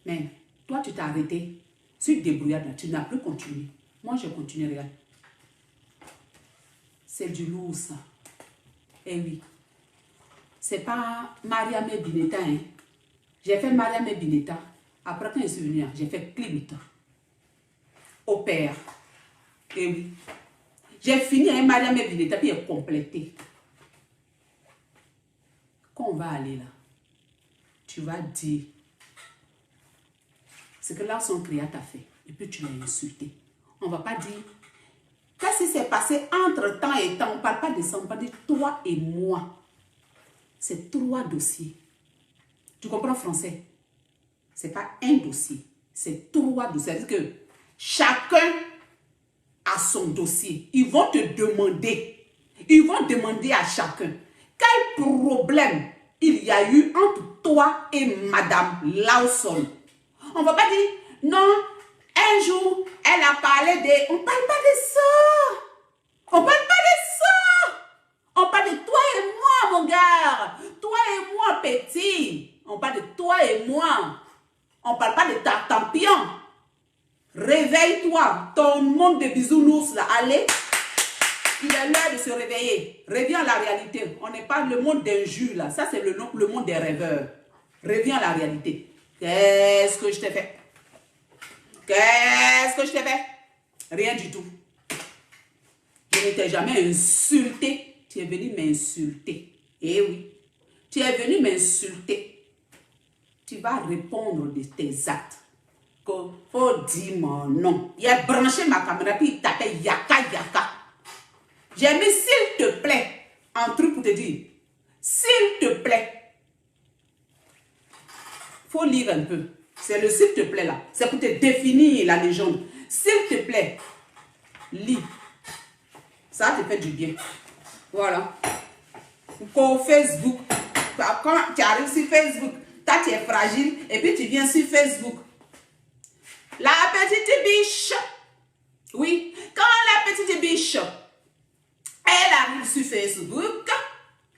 Mais toi, tu t'es arrêté. Sur débrouillade, tu n'as plus continué. Moi, je continue, regarde. C'est du lourd, ça. Eh oui. C'est pas Mariam Bineta, hein. J'ai fait Mariam Bineta. Après, quand je suis venue, j'ai fait Klimt. Au père. Eh oui. J'ai fini avec Mariam Bineta, puis est complété. Quand on va aller là, tu vas dire ce que Larson Créa t'a fait. Et puis tu l'as insulté. On ne va pas dire qu'est-ce qui s'est passé entre temps et temps. On ne parle pas de ça, on parle de toi et moi. C'est 3 dossiers. Tu comprends français? Ce n'est pas un dossier. C'est 3 dossiers. C'est-à-dire que chacun a son dossier. Ils vont te demander. Ils vont demander à chacun quel problème il y a eu entre toi et Madame Lawson. On ne va pas dire non, un jour, elle a parlé de... On ne parle pas de ça. On ne parle pas de ça. On parle de toi et moi, mon gars. Toi et moi, petit. On parle de toi et moi. On ne parle pas de ta tampion. Réveille-toi. Ton monde de bisounours, là. Allez. Il est l'heure de se réveiller. Reviens à la réalité. On n'est pas le monde d'injures, là. Ça, c'est le monde des rêveurs. Reviens à la réalité. Qu'est-ce que je t'ai fait? Qu'est-ce que je t'ai fait? Rien du tout. Je ne t'ai jamais insulté. Tu es venu m'insulter. Eh oui. Tu es venu m'insulter. Tu vas répondre de tes actes. Oh, dis-moi non. Il a branché ma caméra puis il tapait yaka yaka. J'ai mis s'il te plaît un truc pour te dire. S'il te plaît. Faut lire un peu. C'est le s'il te plaît là. C'est pour te définir la légende. S'il te plaît, lis. Ça te fait du bien. Voilà. Pour Facebook. Quand tu arrives sur Facebook, toi tu es fragile et puis tu viens sur Facebook. La petite biche. Oui. Quand la petite biche, elle arrive sur Facebook,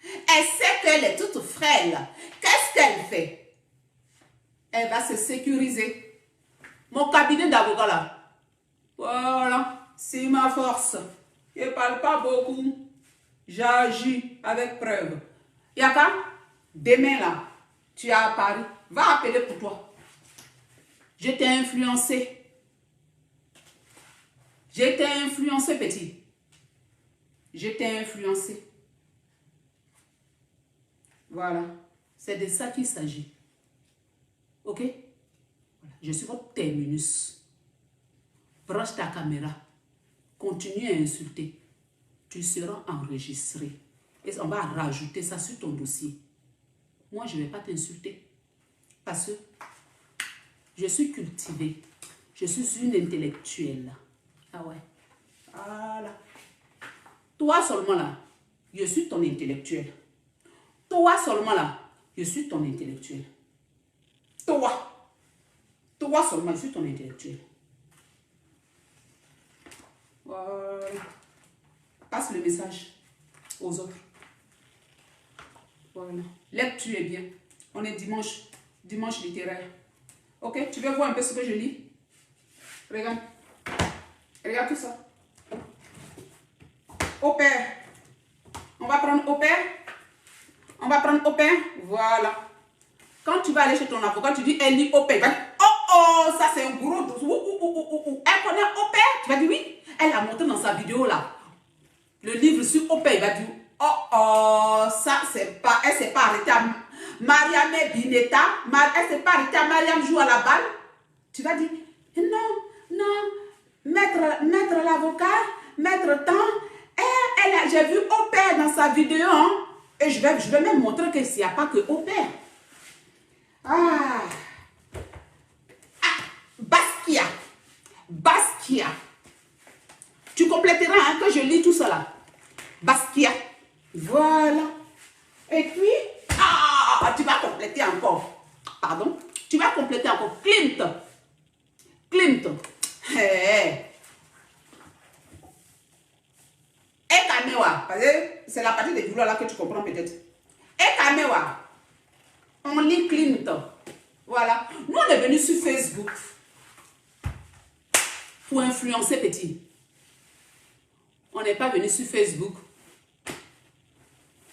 elle sait qu'elle est toute frêle. Qu'est-ce qu'elle fait? Elle va se sécuriser. Mon cabinet d'avocat là. Voilà. C'est ma force. Je ne parle pas beaucoup. J'agis avec preuve. Yaka, demain là, tu es à Paris. Va appeler pour toi. Je t'ai influencé. Je t'ai influencé, petit. Je t'ai influencé. Voilà. C'est de ça qu'il s'agit. Ok? Je suis votre terminus. Branche ta caméra. Continue à insulter. Tu seras enregistré. Et on va rajouter ça sur ton dossier. Moi, je ne vais pas t'insulter. Parce que je suis cultivée. Je suis une intellectuelle. Ah ouais. Voilà. Toi seulement là, je suis ton intellectuel. Toi seulement là, je suis ton intellectuel. Toi. Toi seulement, je suis ton intellectuel. Voilà. Passe le message aux autres. Voilà. Lecture est bien. On est dimanche. Dimanche littéraire. Ok, tu veux voir un peu ce que je lis? Regarde. Regarde tout ça. Au père. On va prendre au père. On va prendre au père. Voilà. Quand tu vas aller chez ton avocat, tu dis, elle lit au père. Oh, ça c'est un gros dos. Elle connaît au père. Tu vas dire oui. Elle a montré dans sa vidéo là. Le livre sur au père. Il va dire, oh, ça c'est pas. Elle s'est pas arrêtée à Mariam Bineta. Elle s'est pas arrêtée à Mariam joue à la balle. Tu vas dire, non. Maître l'avocat, maître temps. J'ai vu au père dans sa vidéo. Hein, et je vais même montrer qu'il n'y a pas que au père. Basquiat. Tu compléteras hein, que je lis tout cela. Basquiat. Voilà. Et puis, tu vas compléter encore. Pardon. Tu vas compléter encore. Clint. Hey. Ekamewa. Parce que c'est la partie des douleurs là que tu comprends peut-être. Ekamewa. On lit Clint. Voilà. Nous, on est venus sur Facebook pour influencer petit. On n'est pas venu sur Facebook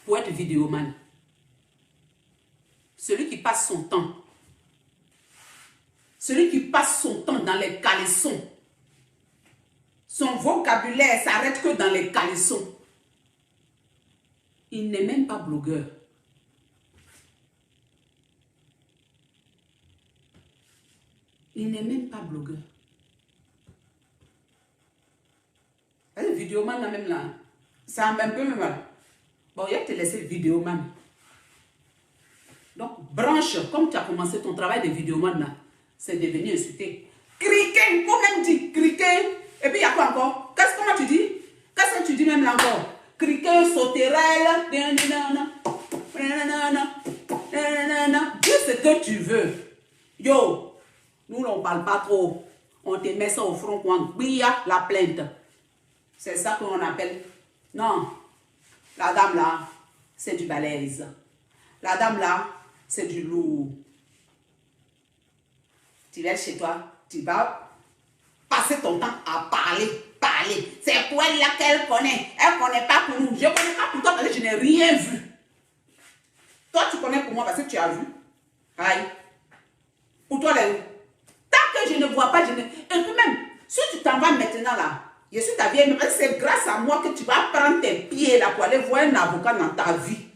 pour être vidéoman. Celui qui passe son temps. Celui qui passe son temps dans les caleçons. Son vocabulaire s'arrête que dans les caleçons. Il n'est même pas blogueur. Il n'est même pas blogueur. Le vidéoman là même là, ça un peu mal. Bon, il va te laisser vidéoman. Donc, branche, comme tu as commencé ton travail de vidéoman là, c'est devenu insulté. Criquet, faut même dire criquet. Et puis il y a quoi encore? Comment tu dis? Qu'est-ce que tu dis même là encore? Criquet, sauterelle, dis ce que tu veux. Yo, nous on ne parle pas trop. On te met ça au front quand bia la plainte. C'est ça qu'on appelle. Non, la dame là, c'est du balèze. La dame là, c'est du lourd. Tu viens chez toi, tu vas passer ton temps à parler. C'est pour elle là qu'elle connaît. Elle ne connaît pas pour nous. Je ne connais pas pour toi parce que je n'ai rien vu. Toi, tu connais pour moi parce que tu as vu. Aïe. Pour toi, là, tant que je ne vois pas, je ne... Et puis même, si tu t'en vas maintenant là, je suis ta vieille, mais c'est grâce à moi que tu vas prendre tes pieds là pour aller voir un avocat dans ta vie.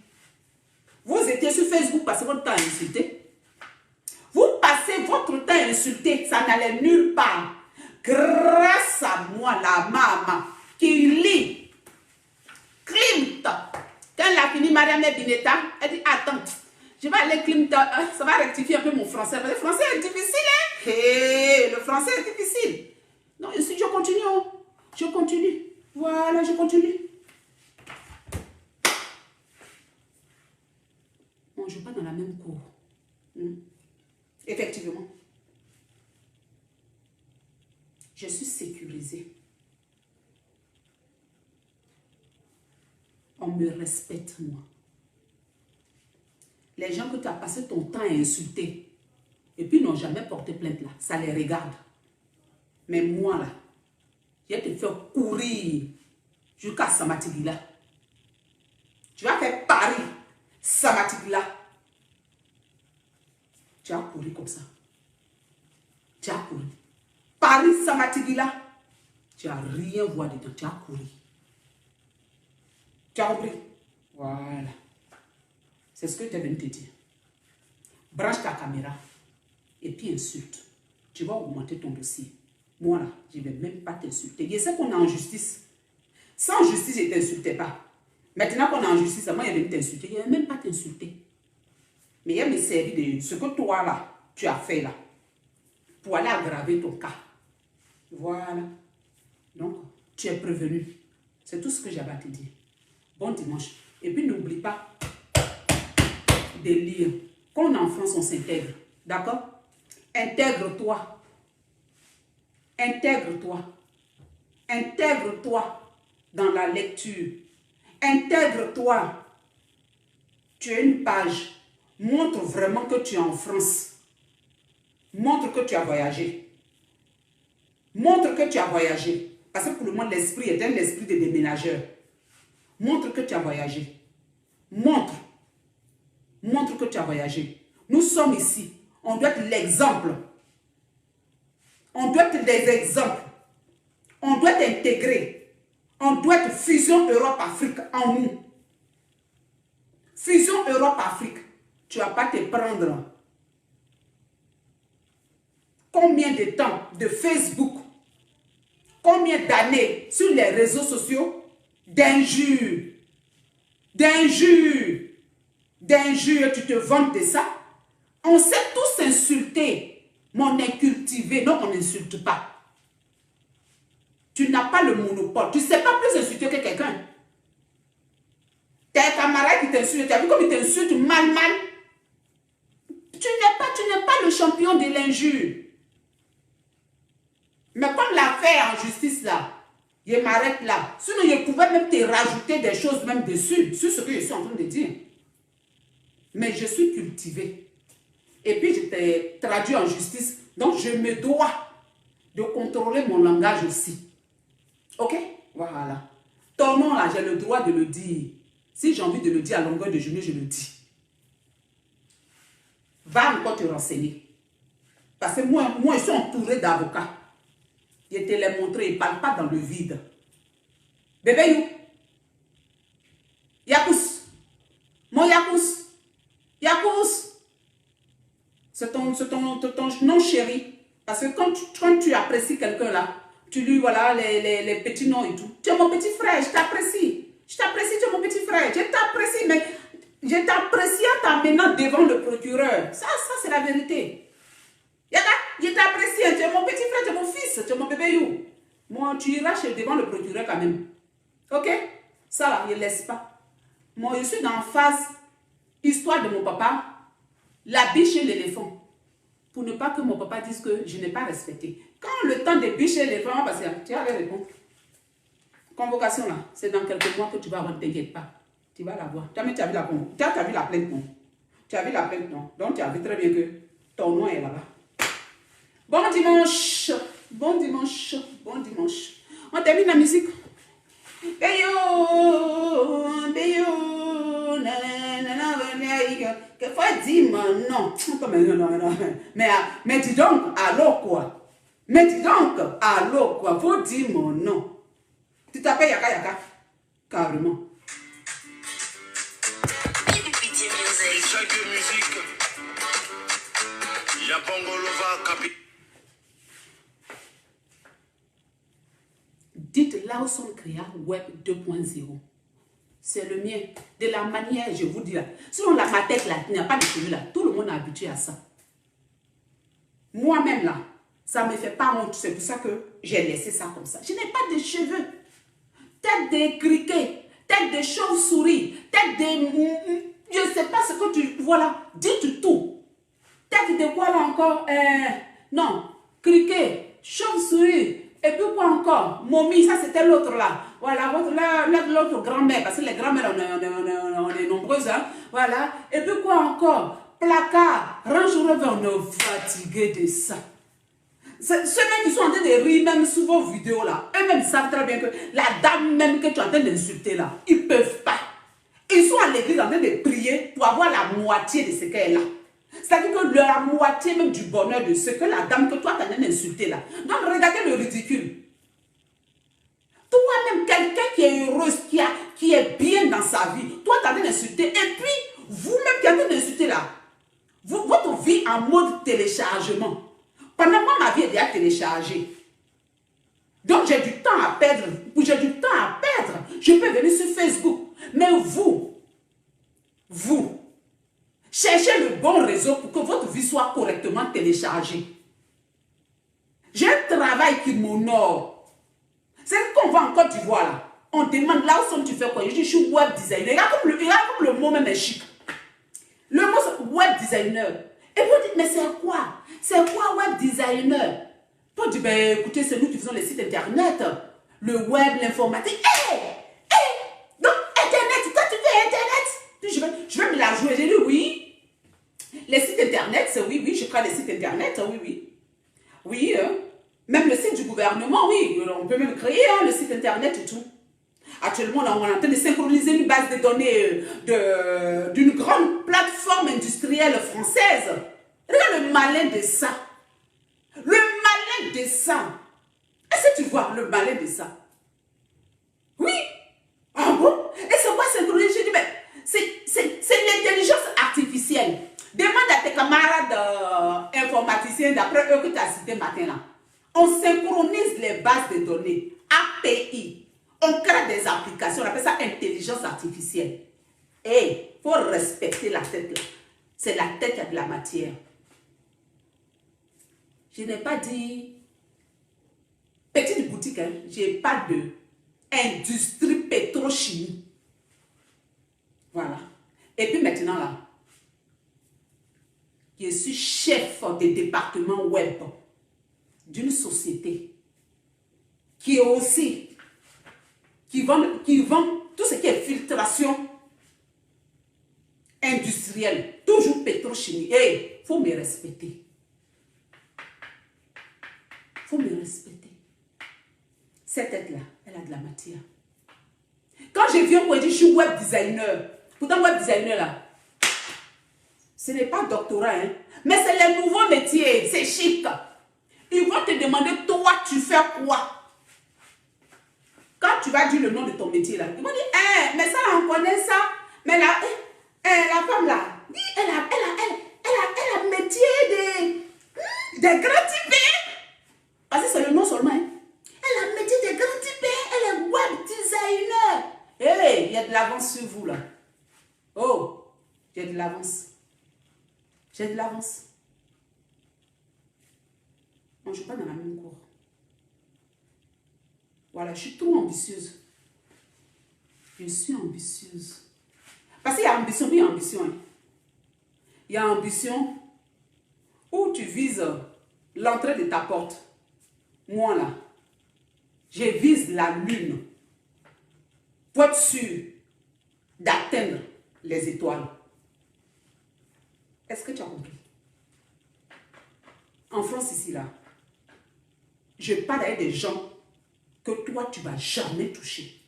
Vous étiez sur Facebook, passez votre temps à insulter. Vous passez votre temps à insulter, ça n'allait nulle part. Grâce à moi, la maman, qui lit Klimt. Quand elle a fini Mariam Bineta, elle dit, attends, je vais aller Klimt, ça va rectifier un peu mon français. Parce que le français est difficile, hein? Hey, le français est difficile. Non, ici, je continue. Je continue. Voilà, je continue. On ne joue pas dans la même cour. Effectivement. Je suis sécurisée. On me respecte, moi. Les gens que tu as passé ton temps à insulter et puis n'ont jamais porté plainte là, ça les regarde. Mais moi là, je vais te faire courir jusqu'à Samatigila. Tu vas faire Paris, Samatigila. Tu as couru comme ça. Tu as couru. Paris, Samatigila. Tu n'as rien voir dedans. Tu as couru. Tu as compris? Voilà. C'est ce que tu es venu te dire. Branche ta caméra et puis insulte. Tu vas augmenter ton dossier. Moi là, je ne vais même pas t'insulter. Je sais qu'on est en justice. Sans justice, je ne t'insultais pas. Maintenant qu'on est en justice, moi, je vais t'insulter. Je ne vais même pas t'insulter. Mais il me servir de ce que toi là, tu as fait là, pour aller aggraver ton cas. Voilà. Donc, tu es prévenu. C'est tout ce que j'avais à te dire. Bon dimanche. Et puis, n'oublie pas de lire. Quand on est en France, on s'intègre. D'accord? Intègre-toi. Intègre-toi. Intègre-toi dans la lecture. Intègre-toi. Tu as une page. Montre vraiment que tu es en France. Montre que tu as voyagé. Montre que tu as voyagé. Parce que pour le moment, l'esprit est un esprit de déménageur. Montre que tu as voyagé. Montre. Montre que tu as voyagé. Nous sommes ici. On doit être l'exemple. On doit être des exemples. On doit être intégré. On doit être fusion Europe-Afrique en nous. Fusion Europe-Afrique. Tu ne vas pas te prendre combien de temps de Facebook, combien d'années sur les réseaux sociaux d'injures, d'injures, d'injures, tu te vantes de ça. On sait tous insulter, mais on est cultivé, non, on n'insulte pas. Tu n'as pas le monopole, tu ne sais pas plus insulter que quelqu'un. Tes camarades qui t'insultent, tu as vu comme ils t'insultent mal. Tu tu n'es pas le champion de l'injure. Mais comme l'affaire en justice là, je m'arrête là. Sinon, je pouvais même te rajouter des choses même dessus, sur ce que je suis en train de dire. Mais je suis cultivée. Et puis, je t'ai traduit en justice. Donc, je me dois de contrôler mon langage aussi. Ok? Voilà. Ton nom là, j'ai le droit de le dire. Si j'ai envie de le dire à longueur de journée, je le dis. Va encore te renseigner. Parce que moi je suis entouré d'avocats. Je te l'ai montré, ils ne parlent pas dans le vide. Bébé you. Yakous. Mon Yakous. Yakous. C'est ton nom chéri. Parce que quand tu apprécies quelqu'un là, tu lui, voilà, les petits noms et tout. Tu es mon petit frère, je t'apprécie. Je t'apprécie, tu es mon petit frère. Je t'apprécie, mais je t'apprécie en t'amenant devant le procureur. Ça c'est la vérité. Je t'apprécie, tu es mon petit frère, tu es mon fils, tu es mon bébé you. Moi, tu iras devant le procureur quand même. Ok? Ça là, je ne laisse pas. Moi, je suis dans phase histoire de mon papa, la biche et l'éléphant. Pour ne pas que mon papa dise que je n'ai pas respecté. Quand le temps de biche et l'éléphant va passer, tu vas répondre. Convocation là, c'est dans quelques mois que tu vas avoir, ne t'inquiète pas. Tu vas la voir. Tu as vu la plainte, tu as vu la plainte, non? Tu as vu la plainte, non? Donc tu as vu très bien que ton nom est là-bas. Bon dimanche, bon dimanche, bon dimanche. On termine la musique. Beyo, beyo, que faut dire non. Mais dis donc, allô quoi? Mais dis donc, allô quoi? Faut dire mon nom. Tu t'appelles Yaka Yaka? Carrément. Chaque musique, Yapongolova Capi. Dites Lawson Créa Web 2.0. C'est le mien. De la manière, je vous dis là. Sinon, ma tête là, il n'y a pas de cheveux là. Tout le monde est habitué à ça. Moi-même là, ça ne me fait pas honte. C'est pour ça que j'ai laissé ça comme ça. Je n'ai pas de cheveux. Tête de criquet, tête de chauve-souris, tête de... Je ne sais pas ce que tu... Voilà, dites tout. Tête de quoi là encore? Non, criquet, chauve-souris. Et puis quoi encore? Momie, ça c'était l'autre là. Voilà, l'autre grand-mère, parce que les grand-mères, on est nombreuses. Hein? Voilà. Et puis quoi encore? Placard, Range Rover, on est fatigué de ça. Ceux-là qui sont en train de rire même sur vos vidéos là, eux-mêmes savent très bien que la dame même que tu es en train d'insulter là, ils ne peuvent pas. Ils sont à l'église en train de prier pour avoir la moitié de ce qu'elle a. C'est-à-dire que la moitié même du bonheur de ce que la dame que toi tu es en train d'insulter là. Donc regardez le ridicule. Toi-même, quelqu'un qui est heureuse, qui est bien dans sa vie, toi tu es en train d'insulter. Et puis, vous-même qui êtes en train d'insulter là, votre vie en mode téléchargement. Pendant moi, ma vie est déjà téléchargée. Donc, j'ai du temps à perdre. Je peux venir sur Facebook. Mais vous, cherchez le bon réseau pour que votre vie soit correctement téléchargée. J'ai un travail qui m'honore. C'est qu'on va en Côte d'Ivoire là. On demande là où tu fais quoi? Je dis, je suis web designer. Regarde comme le mot même est chic. Le mot c'est web designer. Et vous dites, mais c'est quoi? C'est quoi web designer? Pour dire, ben écoutez, c'est nous qui faisons les sites internet, le web, l'informatique. Donc, internet, toi tu fais internet? Je vais me la jouer. J'ai dit oui. Les sites internet, c'est oui, je crée les sites internet, oui. Oui, même le site du gouvernement, oui. On peut même créer le site internet et tout. Actuellement, on est en train de synchroniser une base de données d'une grande plateforme industrielle française. Regarde le malin de ça. Le malin de ça. Est-ce que tu vois le malin de ça? Oui. Ah bon? Et c'est quoi synchroniser? Je dis, mais c'est l'intelligence artificielle. Demande à tes camarades informaticiens, d'après eux que tu as cité matin là. On synchronise les bases de données. API. On crée des applications, on appelle ça intelligence artificielle. Et il faut respecter la tête là. C'est la tête qui a de la matière. Je n'ai pas dit petite boutique, hein. Je n'ai pas de industrie pétrochimie. Voilà. Et puis maintenant là, Je suis chef des départements web d'une société qui est aussi, qui vend tout ce qui est filtration industrielle, toujours pétrochimie. Et il faut me respecter. Il faut me respecter. Cette tête-là, elle a de la matière. Quand je viens pour dire je suis web designer, pourtant web designer là, ce n'est pas doctorat, hein, mais c'est les nouveaux métiers, c'est chic. Ils vont te demander, toi, tu fais quoi? Quand tu vas dire le nom de ton métier là, ils vont dire, mais ça, on connaît ça. Mais la femme là, elle a métier des grands types. Parce que c'est le nom seulement. Hein. Elle a métier des grands types. Elle est web designer. Hey, il y a de l'avance sur vous là. Oh, j'ai de l'avance. J'ai de l'avance. On ne joue pas dans la même cour. Voilà, je suis trop ambitieuse. Je suis ambitieuse. Parce qu'il y a ambition, oui, ambition. Hein. Il y a ambition où tu vises l'entrée de ta porte. Moi là, je vise la lune pour être sûr d'atteindre les étoiles. Est-ce que tu as compris? En France ici là, je parle avec des gens que toi tu ne vas jamais toucher.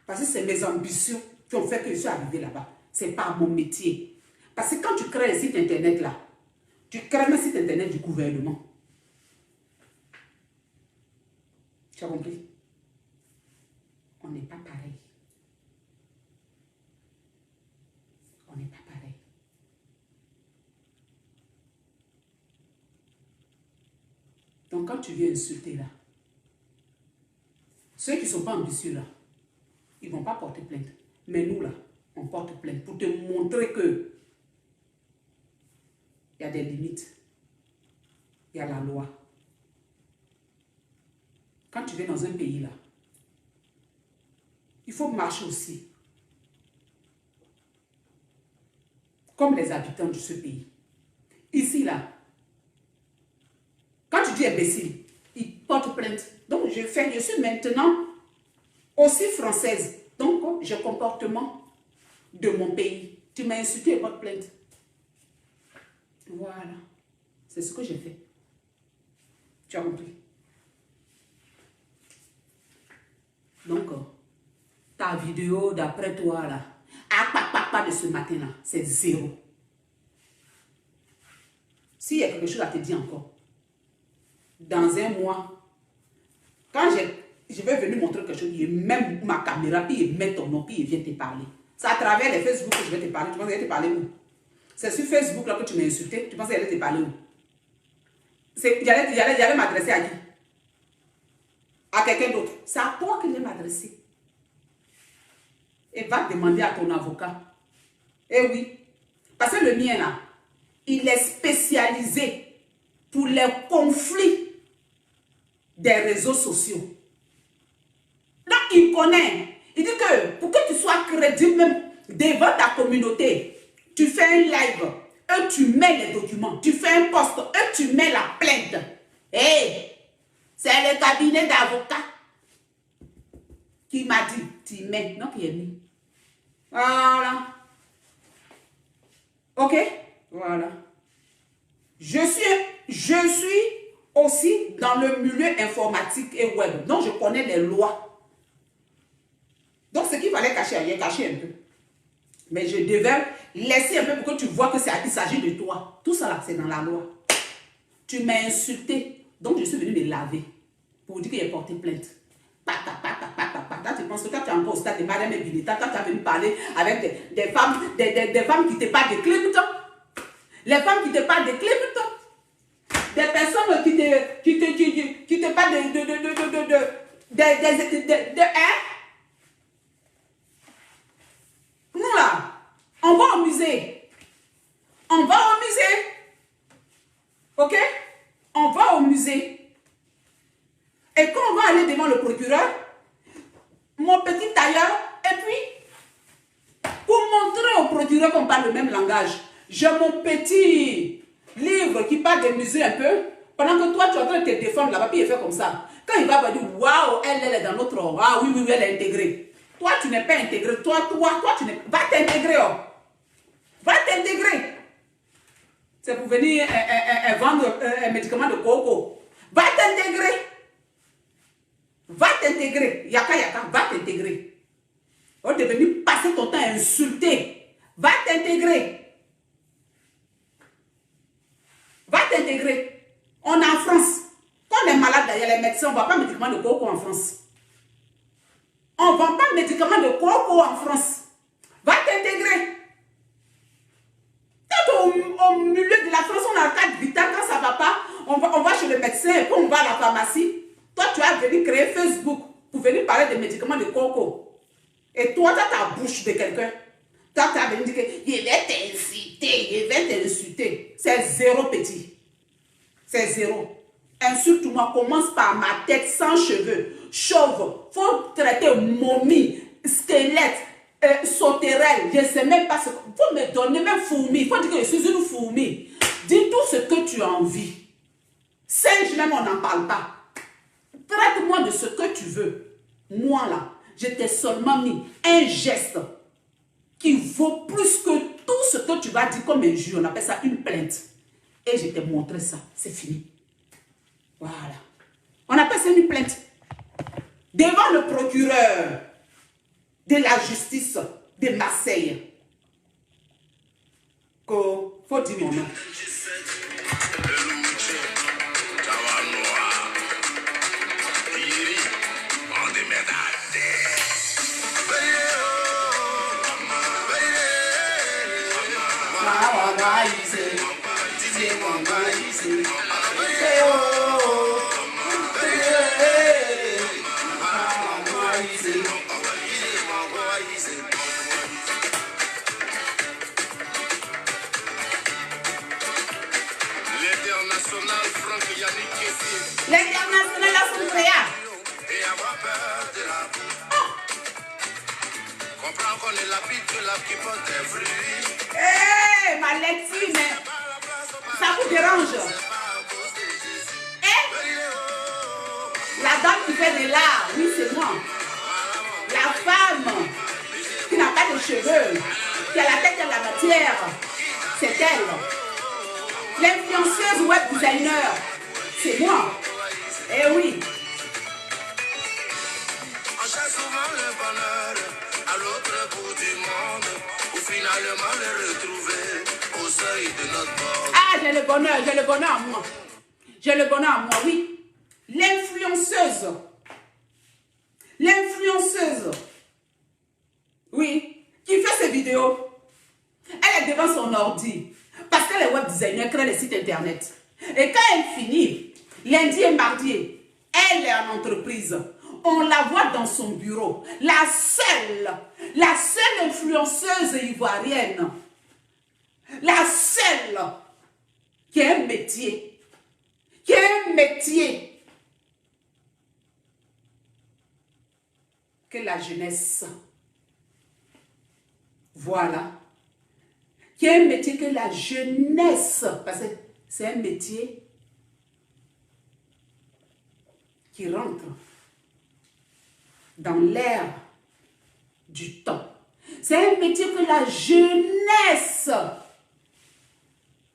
Parce que c'est mes ambitions qui ont fait que je suis arrivé là-bas. Ce n'est pas mon métier. Parce que quand tu crées les sites internet là, tu crées le site internet du gouvernement. Tu as compris? On n'est pas pareil. On n'est pas pareil. Donc quand tu viens insulter là, ceux qui ne sont pas ambitieux là, ils ne vont pas porter plainte. Mais nous là, on porte plainte pour te montrer que il y a des limites. Il y a la loi. Quand tu viens dans un pays là, il faut marcher aussi comme les habitants de ce pays. Ici là, quand tu dis imbécile, ils portent plainte. Donc je suis maintenant aussi française. Donc j'ai le comportement de mon pays. Tu m'as insulté et porte plainte. Voilà. C'est ce que j'ai fait. Tu as compris? Donc, ta vidéo d'après toi là, de ce matin là, c'est 0. S'il y a quelque chose à te dire encore, dans un mois, quand je vais venir montrer quelque chose, il met ma caméra, puis il met ton nom, puis il vient te parler. C'est à travers les Facebook que je vais te parler. Tu penses qu'elle te parler où? C'est sur Facebook là que tu m'as insulté. Tu penses qu'elle allait te parler où? J'allais m'adresser à qui? À quelqu'un d'autre. C'est à toi que je vais m'adresser. Et va demander à ton avocat. Eh oui. Parce que le mien là, il est spécialisé pour les conflits des réseaux sociaux. Donc il connaît. Il dit que pour que tu sois crédible même devant ta communauté, tu fais un live, et tu mets les documents, tu fais un post, et tu mets la plainte. Hey, c'est le cabinet d'avocats qui m'a dit, tu mets, non qui est mis. Voilà. Ok? Voilà. Je suis aussi dans le milieu informatique et web. Donc je connais les lois. Donc ce qu'il fallait cacher, il a caché un peu. Mais je devais laisser un peu pour que tu vois que il s'agit de toi. Tout ça là, c'est dans la loi. Tu m'as insulté. Donc je suis venue me laver. Pour dire qu'il a porté plainte. Tu penses que toi tu es encore au stade de Madame Ebineta. Toi tu as venu parler avec des femmes qui te parlent de Clinton. Les femmes qui te parlent de Clinton. Des personnes qui te parlent nous là, on va au musée. On va au musée. Ok? On va au musée. Et quand on va aller devant le procureur, mon petit tailleur, et puis, pour montrer au procureur qu'on parle le même langage, J'ai mon petit livre qui parle des musées un peu. Pendant que toi, tu es en train de te défendre là-bas, puis il fait comme ça. Quand il va dire, waouh, elle est dans notre... Ah oui, oui, oui, elle est intégrée. Toi, tu n'es pas intégré. Toi, tu n'es... Va t'intégrer. Oh. Va t'intégrer. C'est pour venir vendre un médicament de coco. Va t'intégrer. Va t'intégrer. Yaka, yaka, va t'intégrer. On est venu passer ton temps à insulter. Va t'intégrer. Va t'intégrer. On est en France. Quand on est malade, il y a les médecins, on ne vend pas de médicaments de coco en France. On ne vend pas de médicaments de coco en France. Va t'intégrer. Quand au milieu de la France, on a un cas de vital, quand ça ne va pas, on va chez le médecin et puis on va à la pharmacie. Toi, tu as venu créer Facebook pour venir parler des médicaments de coco. Et toi, tu as ta bouche de quelqu'un. Toi, tu as venu dire qu'il va t'inciter, il va t'insulter. C'est zéro petit. C'est zéro. Insulte-moi, commence par ma tête sans cheveux, chauve. Faut traiter momie, squelette, sauterelle. Je ne sais même pas ce que... Faut me donner même fourmi. Il faut dire que je suis une fourmi. Dis tout ce que tu as envie. Singe même, on n'en parle pas. Traite-moi de ce que tu veux. Moi là, je t'ai seulement mis un geste qui vaut plus que tout ce que tu vas dire comme injure. On appelle ça une plainte. Et je t'ai montré ça. C'est fini. Voilà. On appelle ça une plainte. Devant le procureur de la justice de Marseille. Faut dire mon nom. L'international a son créa. Comprends qu'on est la pique là qui porte des fruits. Hé, ma lectine, ça vous dérange? La dame qui fait de l'art, oui, c'est moi. La femme qui n'a pas de cheveux, qui a la tête de la matière, c'est elle. L'influenceuse web designer, c'est moi. Eh oui. On cherche souvent le bonheur à l'autre bout du monde, pour finalement le retrouver au seuil de notre bord. Ah, j'ai le bonheur à moi. J'ai le bonheur à moi, oui. L'influenceuse, oui, qui fait ses vidéos, elle est devant son ordi, parce qu'elle est web designer, crée des sites internet. Et quand elle finit, lundi et mardi, elle est en entreprise. On la voit dans son bureau. La seule influenceuse ivoirienne, la seule qui a un métier, que la jeunesse, voilà, qui a un métier que la jeunesse, parce que c'est un métier qui rentre dans l'ère du temps. C'est un métier que la jeunesse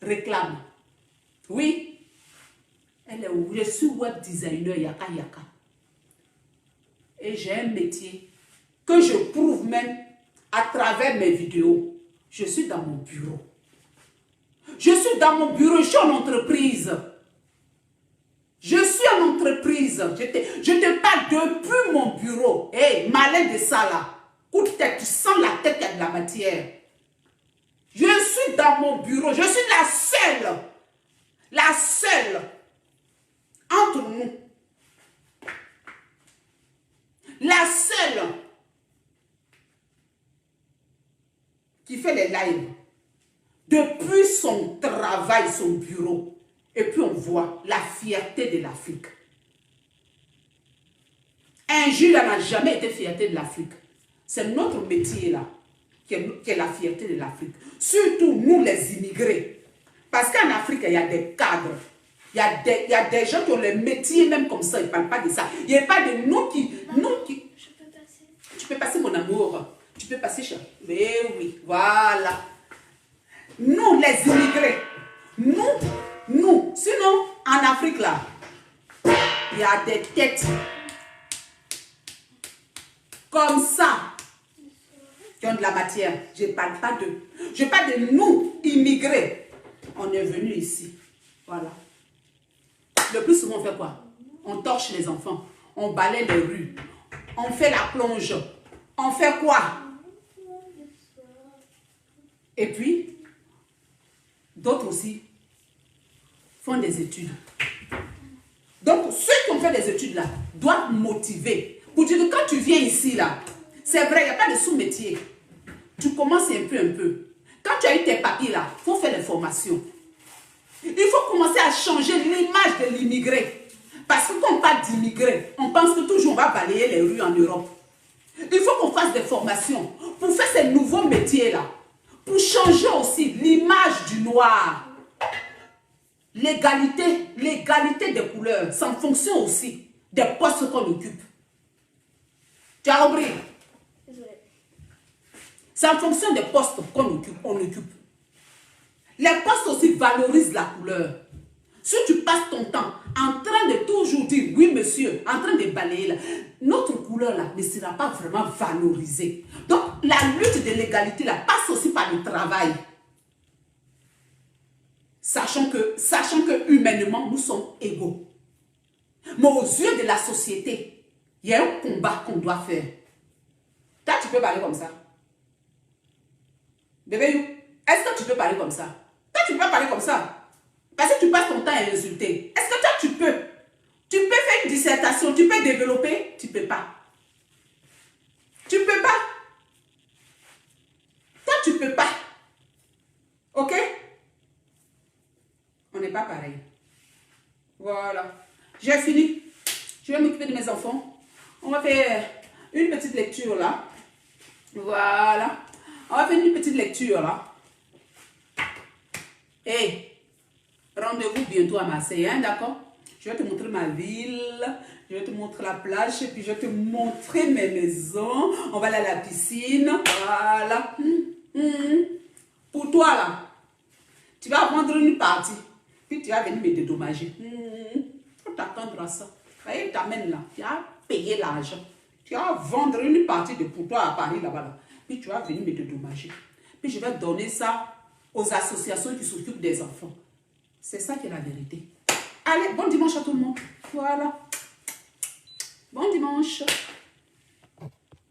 réclame. Oui, je suis web designer yaka yaka. Et j'ai un métier que je prouve même à travers mes vidéos. Je suis dans mon bureau. Je suis dans mon bureau, je suis en entreprise. Je suis en entreprise. Je te parle depuis mon bureau. Hé, malin de ça là. Coup de tête, tu sens la tête, il y a de la matière. Je suis dans mon bureau. Je suis la seule entre nous. La seule qui fait les lives depuis son travail, son bureau. Et puis on voit la fierté de l'Afrique. Un jour, elle n'a jamais été fierté de l'Afrique. C'est notre métier là qui est la fierté de l'Afrique. Surtout nous les immigrés. Parce qu'en Afrique, il y a des cadres. Il y a des gens qui ont les métiers même comme ça. Ils ne parlent pas de ça. Il n'y a pas de nous qui... Je peux passer. Tu peux passer mon amour. Tu peux passer chez... Mais oui, voilà. Nous les immigrés. Nous. Sinon, en Afrique là, il y a des têtes comme ça qui ont de la matière. Je ne parle pas d'eux. Je parle de nous, immigrés. On est venu ici. Voilà. Le plus souvent, on fait quoi? On torche les enfants. On balaye les rues. On fait la plonge. On fait quoi? Et puis, d'autres aussi font des études. Donc, ceux qui ont fait des études là doivent motiver. Pour dire que quand tu viens ici là, c'est vrai, il n'y a pas de sous-métier. Tu commences un peu. Quand tu as eu tes papiers là, il faut faire des formations. Il faut commencer à changer l'image de l'immigré. Parce que quand on parle d'immigré, on pense que toujours on va balayer les rues en Europe. Il faut qu'on fasse des formations pour faire ces nouveaux métiers là. Pour changer aussi l'image du noir. L'égalité des couleurs. C'est en fonction aussi des postes qu'on occupe. Tu as compris? C'est en fonction des postes qu'on occupe. Les postes aussi valorisent la couleur. Si tu passes ton temps en train de toujours dire oui monsieur, en train de balayer là, notre couleur là ne sera pas vraiment valorisée. Donc la lutte de l'égalité là passe aussi par le travail. Sachant que humainement nous sommes égaux. Mais aux yeux de la société, il y a un combat qu'on doit faire. Toi tu peux parler comme ça. Bébé, est-ce que tu peux parler comme ça? Toi, tu ne peux pas parler comme ça. Parce que tu passes ton temps à insulter. Est-ce que toi, tu peux faire une dissertation, tu peux développer? Tu ne peux pas. Tu ne peux pas. Toi, tu ne peux pas. Ok? On n'est pas pareil. Voilà. J'ai fini. Je vais m'occuper de mes enfants. On va faire une petite lecture là. Voilà. On va faire une petite lecture là. Et rendez-vous bientôt à Marseille, hein, d'accord? Je vais te montrer ma ville, je vais te montrer la plage, et puis je vais te montrer mes maisons. On va aller à la piscine, voilà. Pour toi, là, tu vas vendre une partie, puis tu vas venir me dédommager. Faut t'attendre à ça. Il t'amène là, tu vas payer l'argent. Tu vas vendre une partie de pour toi à Paris, là-bas, là. Puis tu vas venir me dédommager. Puis je vais donner ça aux associations qui s'occupent des enfants. C'est ça qui est la vérité. Allez, bon dimanche à tout le monde. Voilà. Bon dimanche.